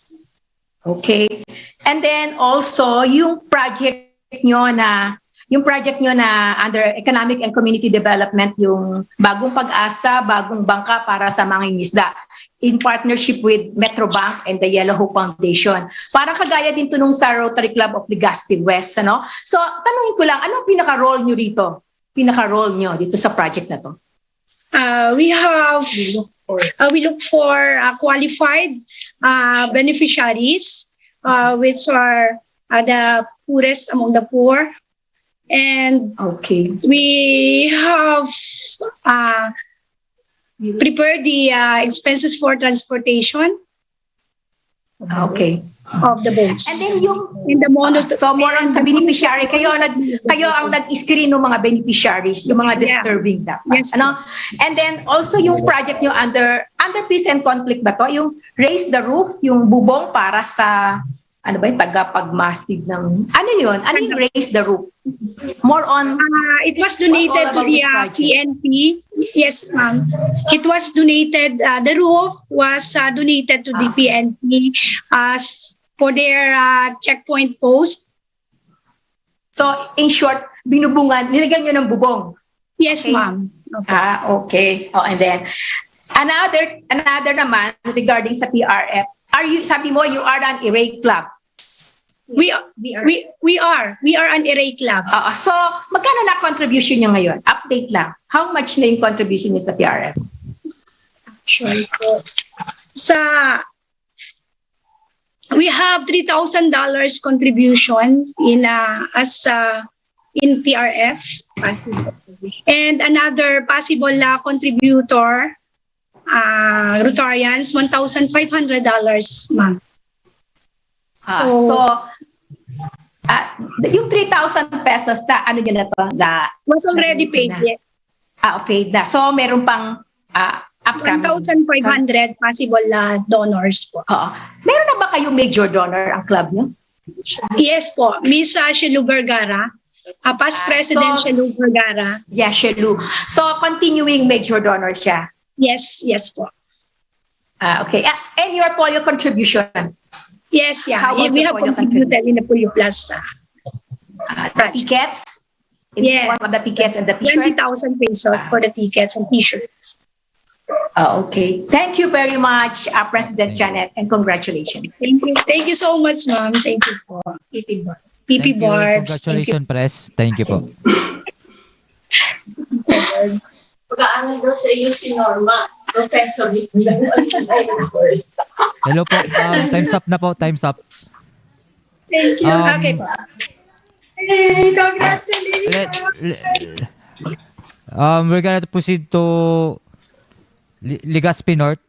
Okay. And then also, yung project nyo na under Economic and Community Development, yung Bagong Pag-asa, Bagong Bangka para sa mga isda, in partnership with Metrobank and the Yellow Hope Foundation. Parang kagaya din to nung sa Rotary Club of Legazpi West, ano? So, tanungin ko lang, anong pinaka-role nyo dito? Pinaka-role nyo dito sa project na to? We look for qualified beneficiaries, which are the poorest among the poor. And we have prepared the expenses for transportation. Okay. Of the boats. And then yung in the so more on sa beneficiary, kayo ang nag-screen ng mga beneficiaries, yung mga disturbing dapat. Yes. Ano? And then also yung project nyo under peace and conflict ba to? Yung raise the roof, yung bubong para sa tagapagmastig ng yun? Ano yung raise the roof? More on it was donated to the PNP. Yes, ma'am. It was donated, the roof was donated to the PNP for their checkpoint post. So, in short, nilagyan nyo ng bubong? Yes, ma'am. Okay. And then, another naman regarding sa PRF, sabi mo, you are an array club. We are an array club. So, magkano na contribution nyo ngayon? Update lang. How much na yung contribution nyo sa PRF? Sure. We have $3,000 contribution in PRF, and another possible contributor, Rotarians, $1,500, ma'am. Yung 3,000 pesos na nyo na to? Was already paid. Paid na. So, meron pang upcoming. 1,500 possible donors po. Meron na ba kayong major donor ang club nyo? Yes po. Miss Shelu Vergara. Past President Shelu Vergara. Yeah, Shelu. So, continuing major donor siya? Yes po. Okay. And your polio contribution? Yes, How was we have contributed in the Polio Plus. The tickets? Yes. One of the tickets and the t-shirt? 20,000 pesos for the tickets and t-shirts. Okay. Thank you very much, President Janet, and congratulations. Thank you. Thank you so much, ma'am. Thank you po. PP Barbs. Congratulations, Press. Thank you po. Pag-aaral daw sa iyo si Norma, Professor. Hello po. Time's up na po. Time's up. Thank you. Okay po. Hey, congratulations. We're gonna proceed to Legazpi North.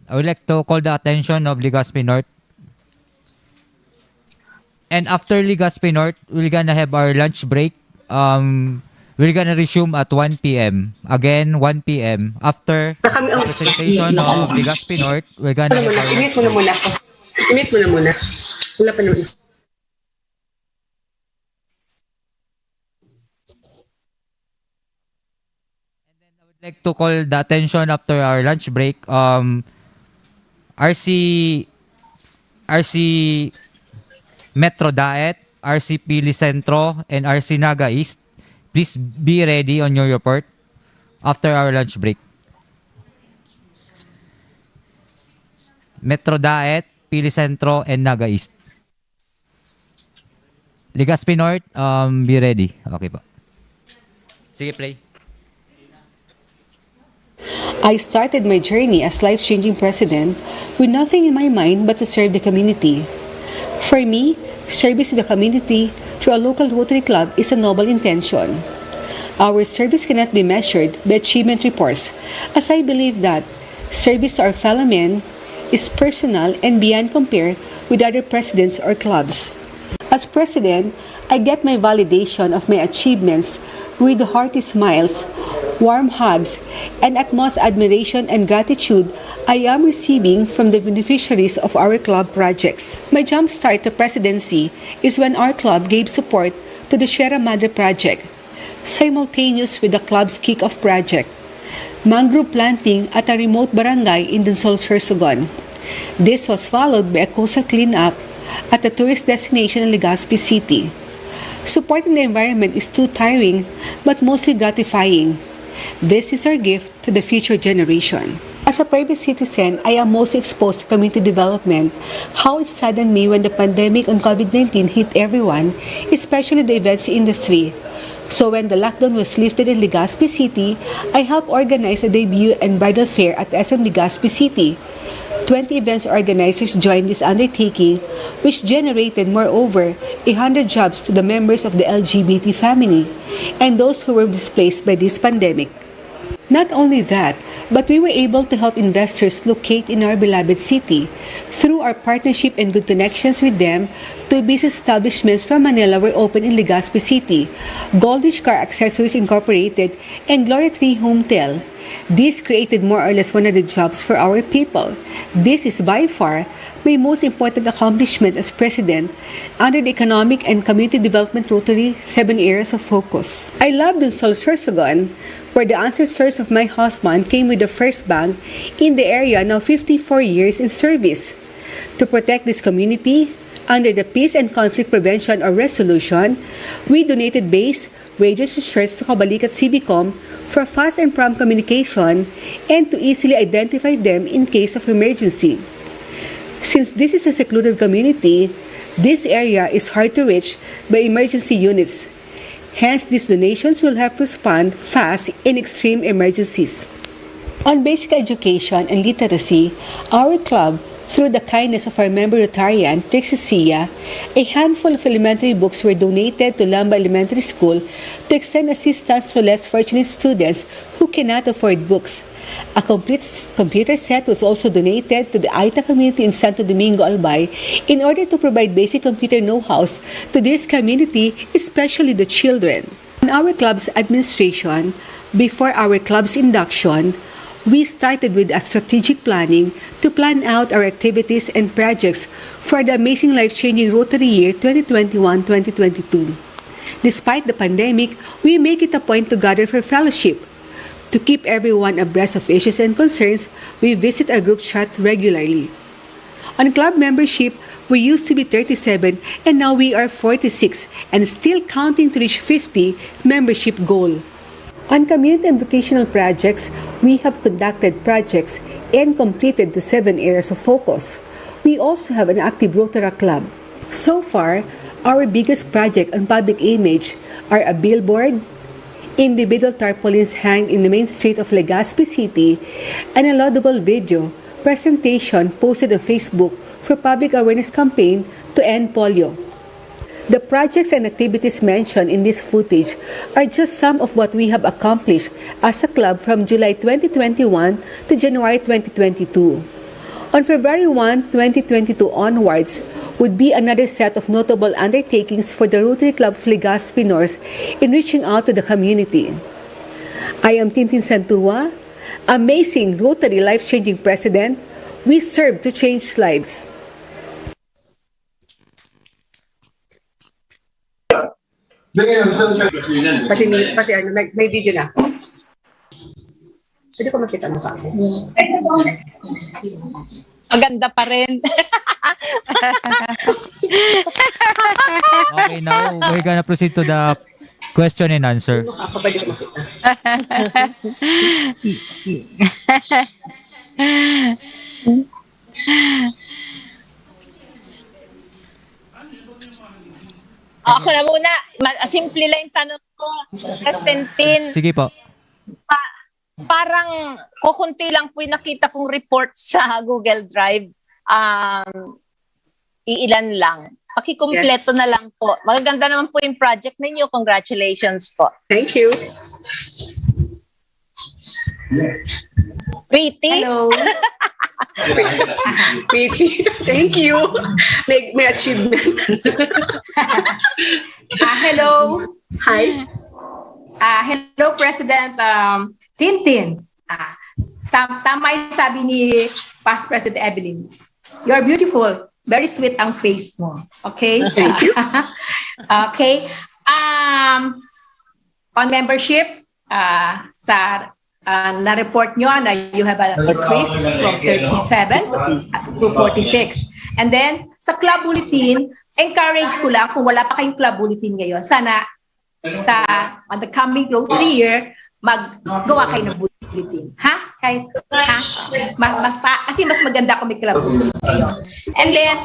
I would like to call the attention of Legazpi North. And after Legazpi North, we're gonna have our lunch break. We're gonna resume at 1 p.m. Again, 1 p.m. After presentation of Legazpi North, we're gonna have our I-mute mo na muna ako. I-mute mo na muna. Wala pa naman. like to call the attention after our lunch break. RC Metro Daet, RC Pili Centro, and RC Naga East. Please be ready on your report after our lunch break. Metro Daet, Pili Centro, and Naga East. Legazpi North, be ready. Okay po. Sige, play. I started my journey as life-changing president with nothing in my mind but to serve the community. For me, service to the community through a local Rotary Club is a noble intention. Our service cannot be measured by achievement reports, as I believe that service to our fellow men is personal and beyond compare with other presidents or clubs. As president, I get my validation of my achievements with hearty smiles warm hugs, and utmost admiration and gratitude I am receiving from the beneficiaries of our club projects. My jumpstart to presidency is when our club gave support to the Sierra Madre project, simultaneous with the club's kick-off project, mangrove planting at a remote barangay in Dunsol, Sorsogon. This was followed by a coastal cleanup at a tourist destination in Legazpi City. Supporting the environment is too tiring but mostly gratifying. This is our gift to the future generation. As a private citizen, I am most exposed to community development. How it saddened me when the pandemic on COVID-19 hit everyone, especially the events industry. So when the lockdown was lifted in Legazpi City, I helped organize a debut and bridal fair at SM Legazpi City. 20 events organizers joined this undertaking, which generated moreover 100 jobs to the members of the LGBT family and those who were displaced by this pandemic. Not only that, but we were able to help investors locate in our beloved city. Through our partnership and good connections with them, 2 business establishments from Manila were opened in Legazpi City, Goldish Car Accessories Incorporated and Gloria Tree Hometel. This created more or less 100 jobs for our people. This is by far my most important accomplishment as president under the Economic and Community Development Rotary 7 areas of focus. I love Dunsol, Sorsogon, where the ancestors of my husband came with the first bank in the area, now 54 years in service. To protect this community, under the Peace and Conflict Prevention or Resolution, we donated base, wages, and shirts to Kabalikat CBCOM for fast and prompt communication and to easily identify them in case of emergency. Since this is a secluded community, this area is hard to reach by emergency units. Hence, these donations will help respond fast in extreme emergencies. On basic education and literacy, our club, through the kindness of our member Rotarian, Trixie Sia, a handful of elementary books were donated to Lamba Elementary School to extend assistance to less fortunate students who cannot afford books. A complete computer set was also donated to the Aita community in Santo Domingo, Albay, in order to provide basic computer know-hows to this community, especially the children. In our club's administration, before our club's induction, we started with a strategic planning to plan out our activities and projects for the amazing life-changing Rotary year 2021-2022. Despite the pandemic, we make it a point to gather for fellowship. To keep everyone abreast of issues and concerns, we visit our group chat regularly. On club membership, we used to be 37 and now we are 46 and still counting to reach 50 membership goal. On community and vocational projects, we have conducted projects and completed the 7 areas of focus. We also have an active Rotary Club. So far, our biggest project on public image are a billboard, individual tarpaulins hanged in the main street of Legazpi City, and a laudable video presentation posted on Facebook for public awareness campaign to end polio. The projects and activities mentioned in this footage are just some of what we have accomplished as a club from July 2021 to January 2022. On February 1, 2022 onwards would be another set of notable undertakings for the Rotary Club of Legazpi North in reaching out to the community. I am Tintin Santua, amazing Rotary life-changing president. We serve to change lives. Pati ano, may video na. Pwede ko makita mo ako. Maganda pa rin. Okay, now we're gonna proceed to the question and answer. Ako pwede ko makita. Ako na muna. Simple lang yung tanong ko. Kastentin. Sige po. Parang kukunti lang po yung nakita kong report sa Google Drive. Iilan lang. Pakikumpleto na lang po. Magaganda naman po yung project ninyo. Congratulations po. Thank you. Pretty? Hello. Pretty. Thank you. May achievement. Hello. Hi. Hello, President Tintin. Tama yung sabi ni Past President Evelyn. You're beautiful. Very sweet ang face mo. Okay? Thank you. Okay. On membership, sa na-report nyo na you have a increase from 37 to 46. And then, sa club bulletin, encourage ko lang kung wala pa kayong club bulletin ngayon, sana on the coming Rotary year, maggawa kayo ng bulletin. Ha? Kahit, ha? Kasi mas maganda kung may club bulletin kayo. And then,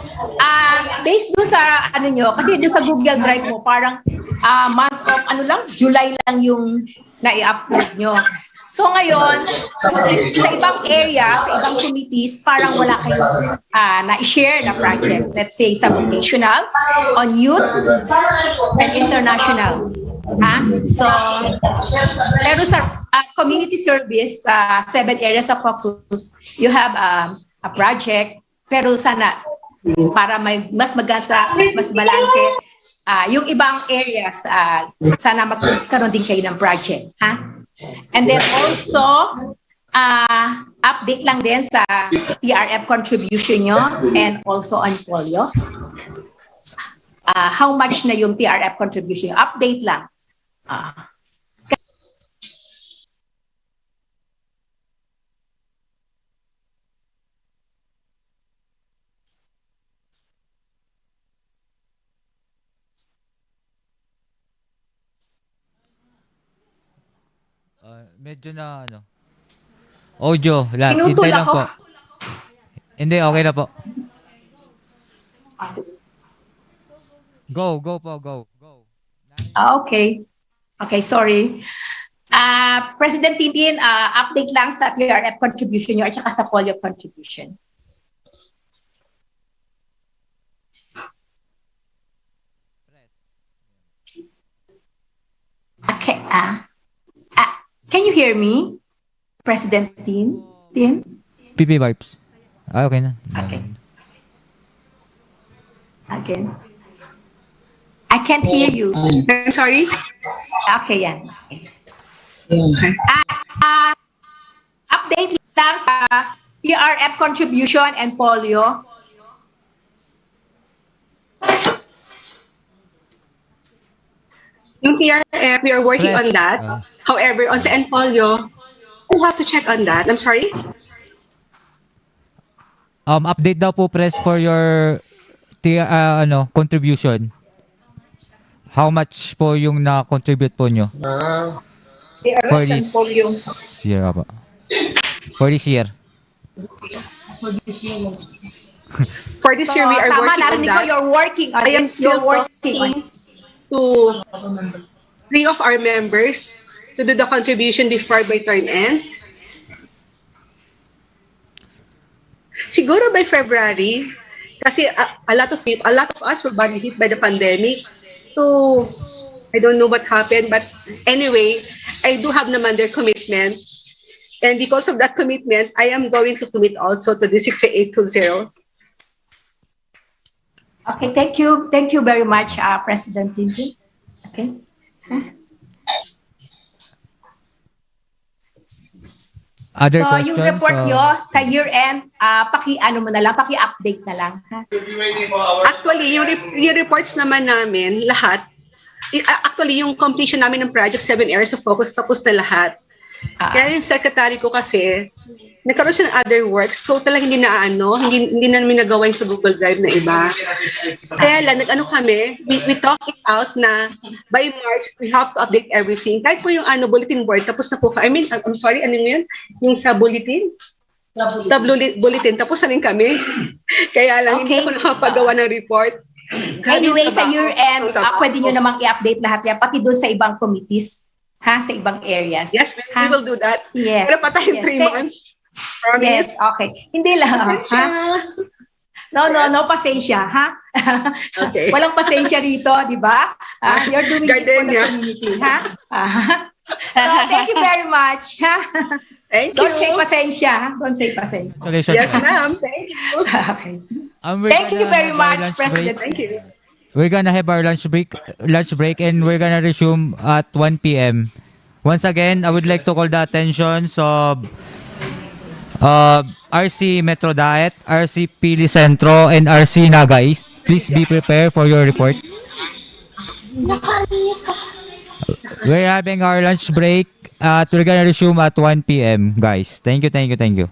based doon sa, kasi doon sa Google Drive mo, parang month of, July lang yung na-i-upload nyo. So ngayon, sa ibang area, sa ibang committees, parang wala kayong na-share na project. Let's say sa vocational, on youth, and international. So, pero sa community service, 7 areas of focus, you have a project, pero sana para may mas maganda, mas balanse, yung ibang areas, sana magkaroon din kayo ng project. And then also, update lang din sa TRF contribution nyo and also on polio. How much na yung TRF contribution? Update lang. Medyo na audio, Pinutol hintay lang ako. po. Hindi, okay na po. Go po, go. Okay. Okay, sorry. President Tintin, update lang sa TRF contribution nyo at saka sa polio contribution. Okay. Can you hear me, President Tin? PP vibes. Okay na. Okay. Again. I can't hear you. I'm sorry? Okay, yan. Okay. Update lang sa TRF contribution and polio. Yung TRF, we are working on that. However, on sa Polio, we'll have to check on that. I'm sorry? Update daw po, Press, for your contribution. How much po yung na-contribute po nyo? For this year pa. For this year. For this year, we are working on that. You're working on I am still talking to 3 of our members to do the contribution before my term ends. Siguro by February, kasi a lot of us were badly hit by the pandemic. So, I don't know what happened, but anyway, I do have naman their commitment. And because of that commitment, I am going to commit also to the 6820. Okay, thank you. Thank you very much, President Tintin. Okay. Other so, questions? Yung report nyo sa year-end, paki-update na lang. Ha? Actually, yung reports naman namin, lahat, actually, yung completion namin ng project 7 areas of focus, tapos na lahat. Kaya yung secretary ko kasi, nagkaroon siya ng other works, so talagang hindi namin nagawa yung sa Google Drive na iba. Kaya lang, kami, we talk it out na by March, we have to update everything. Kahit po yung bulletin board, tapos na po, I'm sorry, yun? Yung sa bulletin? Bulletin, tapos na rin kami. Kaya lang, hindi ako nakapagawa ng report. Anyway, sa year-end, pwede nyo namang i-update lahat yan, pati doon sa ibang committees, sa ibang areas. Yes, we will do that. Yes. Pero patay 3 months. Promise? Yes, okay. Hindi lang. No, pasensya, ha? Okay. Walang pasensya rito, di ba? You're doing this for the community, ha? So, thank you very much, ha? Thank you. Don't say pasensya, ha? Don't say pasensya. Yes, ma'am. Thank you. Okay. Thank you very much, President. Thank you. we're gonna have our lunch break, and we're gonna resume at 1 p.m. Once again, I would like to call the attentions of RC Metro Diet, RC Pili Centro, and RC Naga East. Please be prepared for your report. We're having our lunch break. We're gonna resume at 1 p.m. guys. Thank you, thank you, thank you.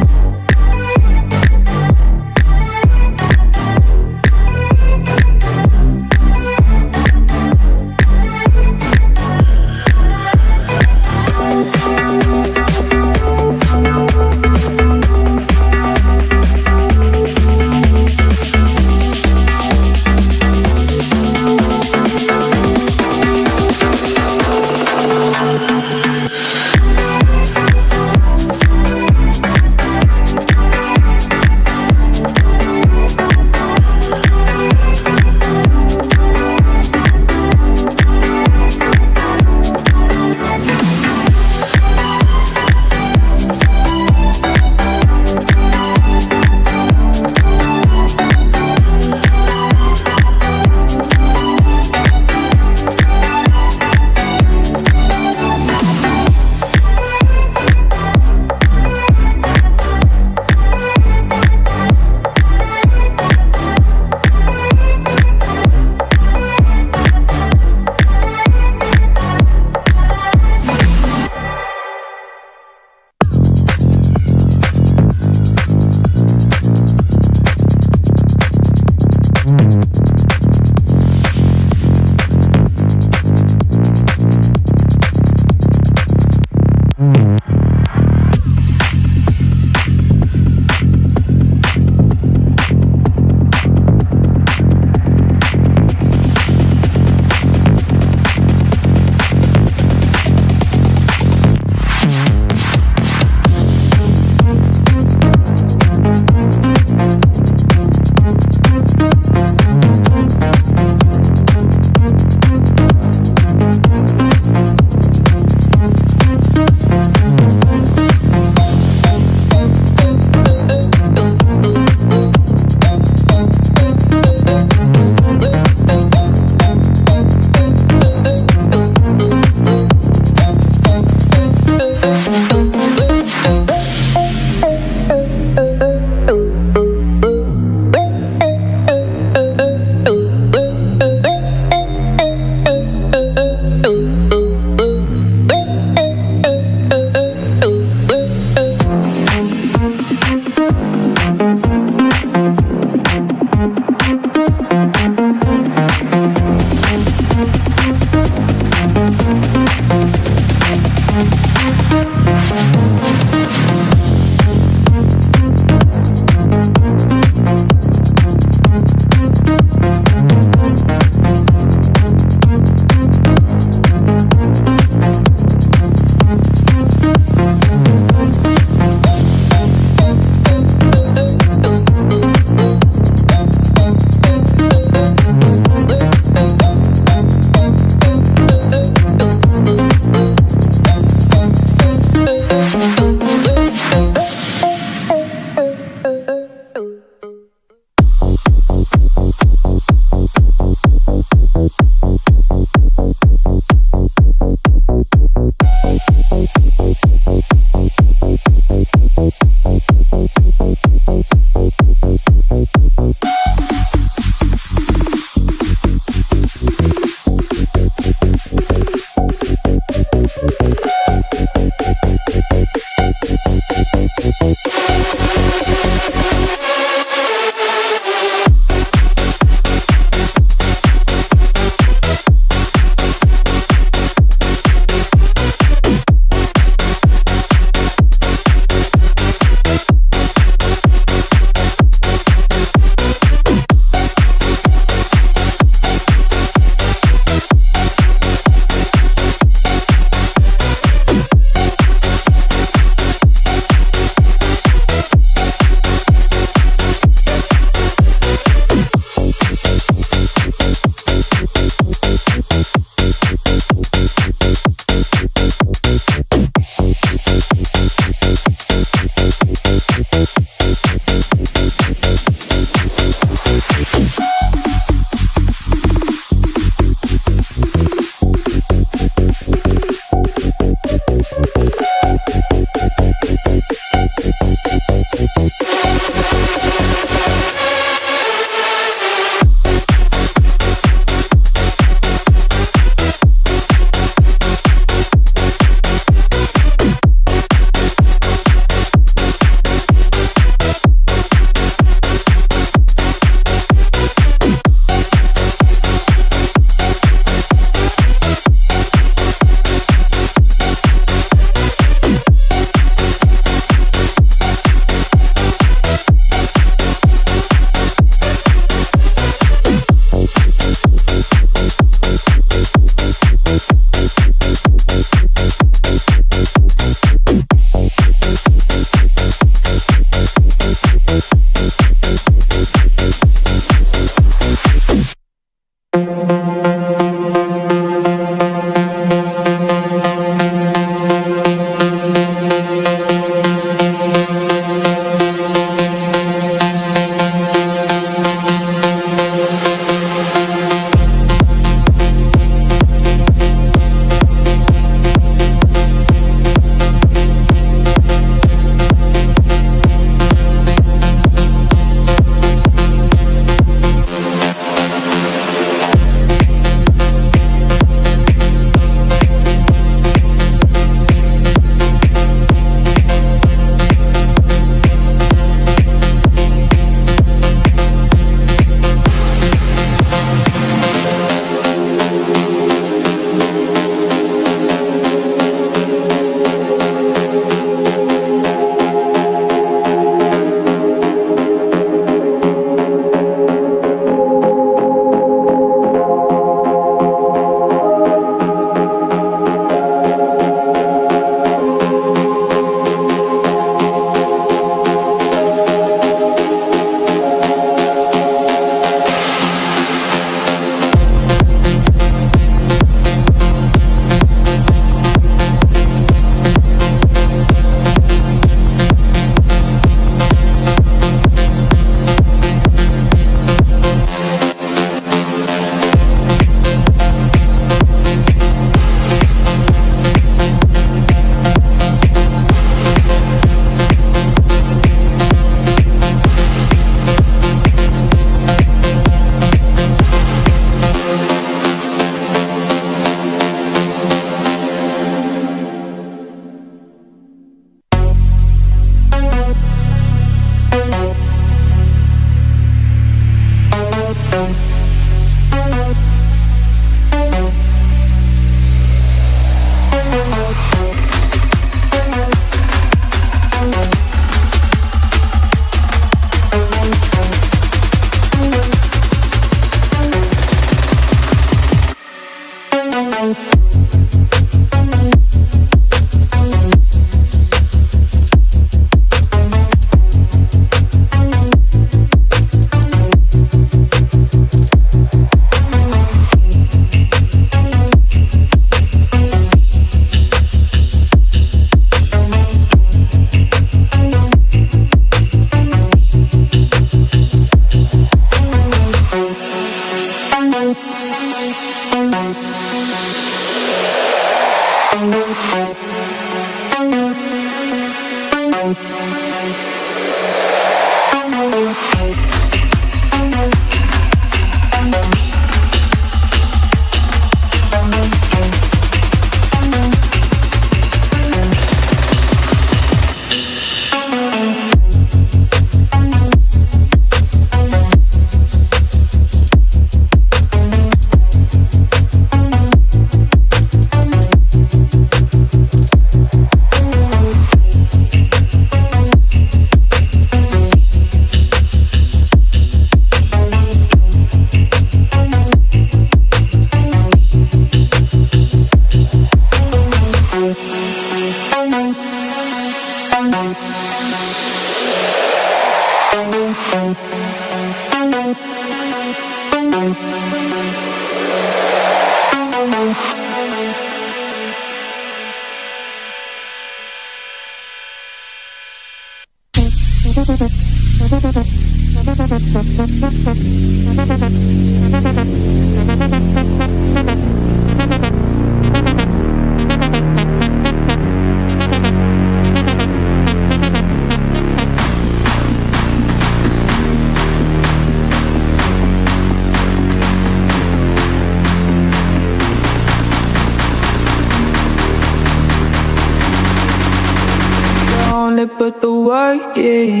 Only put the work in.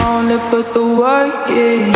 Only put the work in.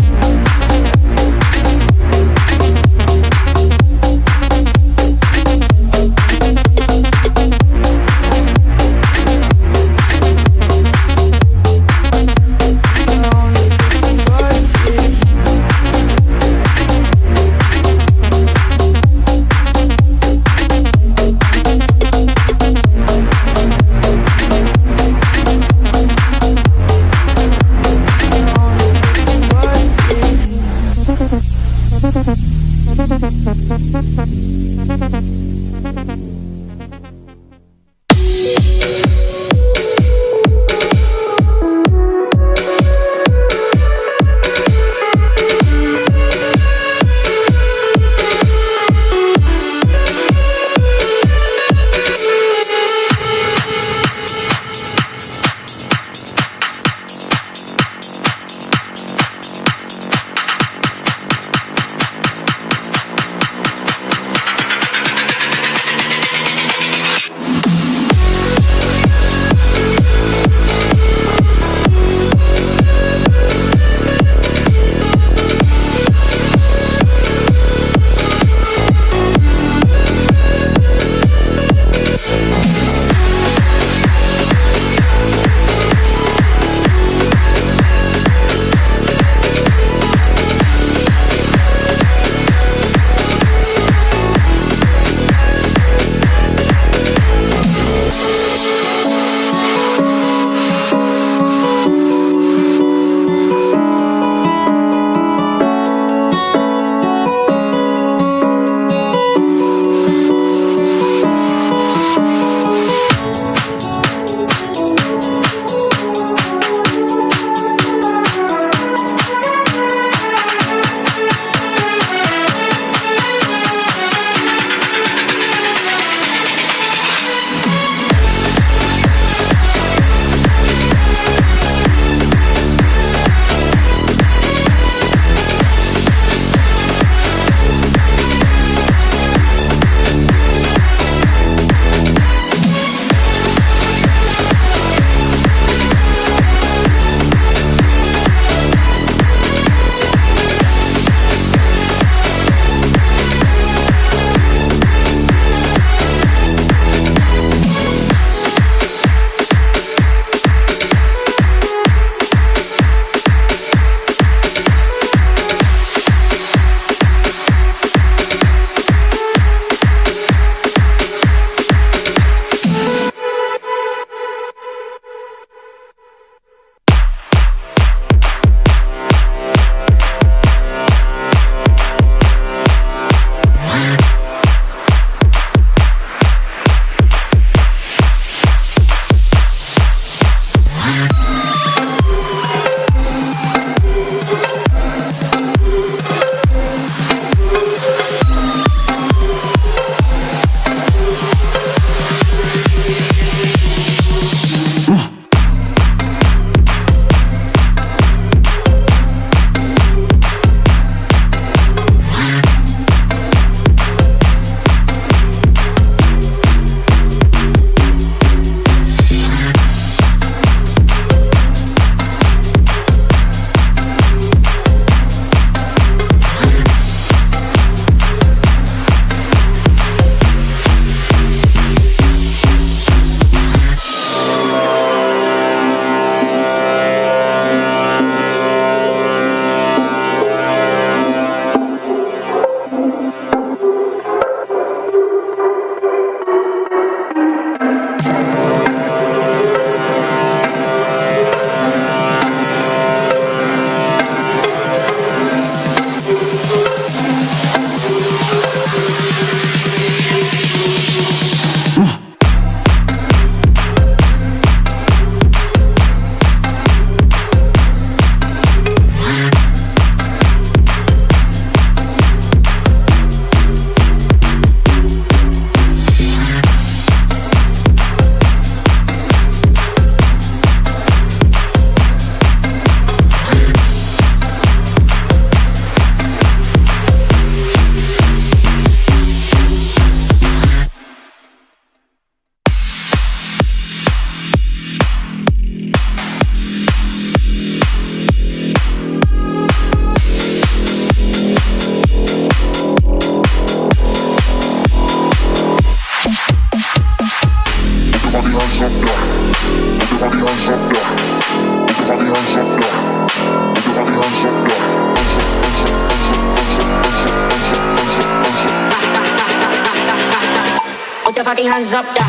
fucking hands up, yeah.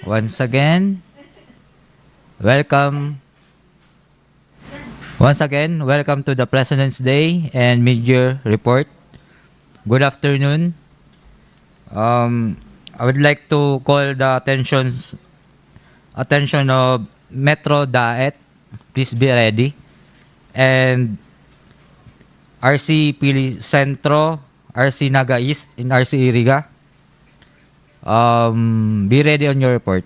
Once again, welcome. Once again, welcome to the President's Day and Mid-Year Report. Good afternoon. I would like to call the attention of Metro Daet. Please be ready. And RC Pili Centro, RC Naga East, and RC Iriga. Be ready on your report.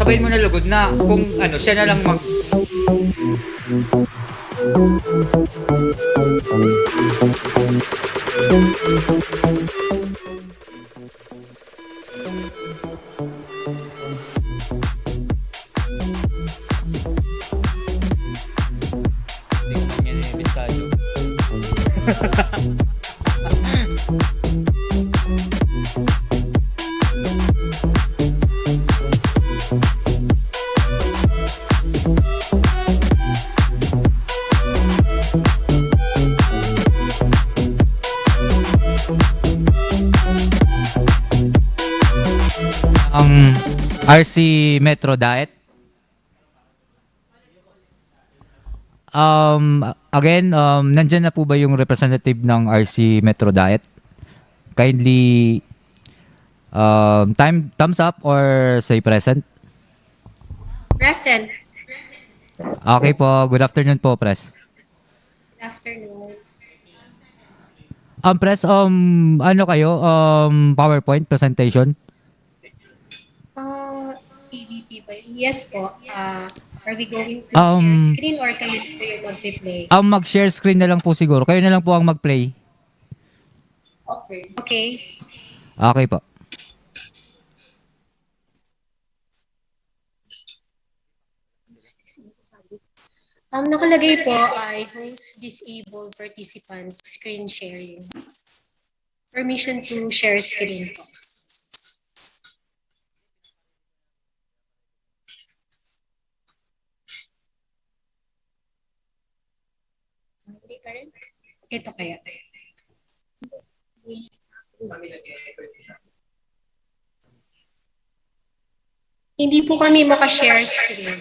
sabihin mo na lugod na kung ano, siya na lang mag... RC Metro Diet. Again, nandyan na po ba yung representative ng RC Metro Diet? Kindly thumbs up or say present. Present. Okay po, good afternoon po, Pres. Good afternoon. Pres, ano kayo? PowerPoint presentation? EVP ba? Yes po. Are we going to share screen or kayo dito yung mag-play? Mag-share screen na lang po siguro. Kayo na lang po ang mag-play. Okay. Okay. Okay po. Nakalagay po ay host disabled participants screen sharing. Permission to share screen po. Ito kaya. Hindi po kami makashare screen.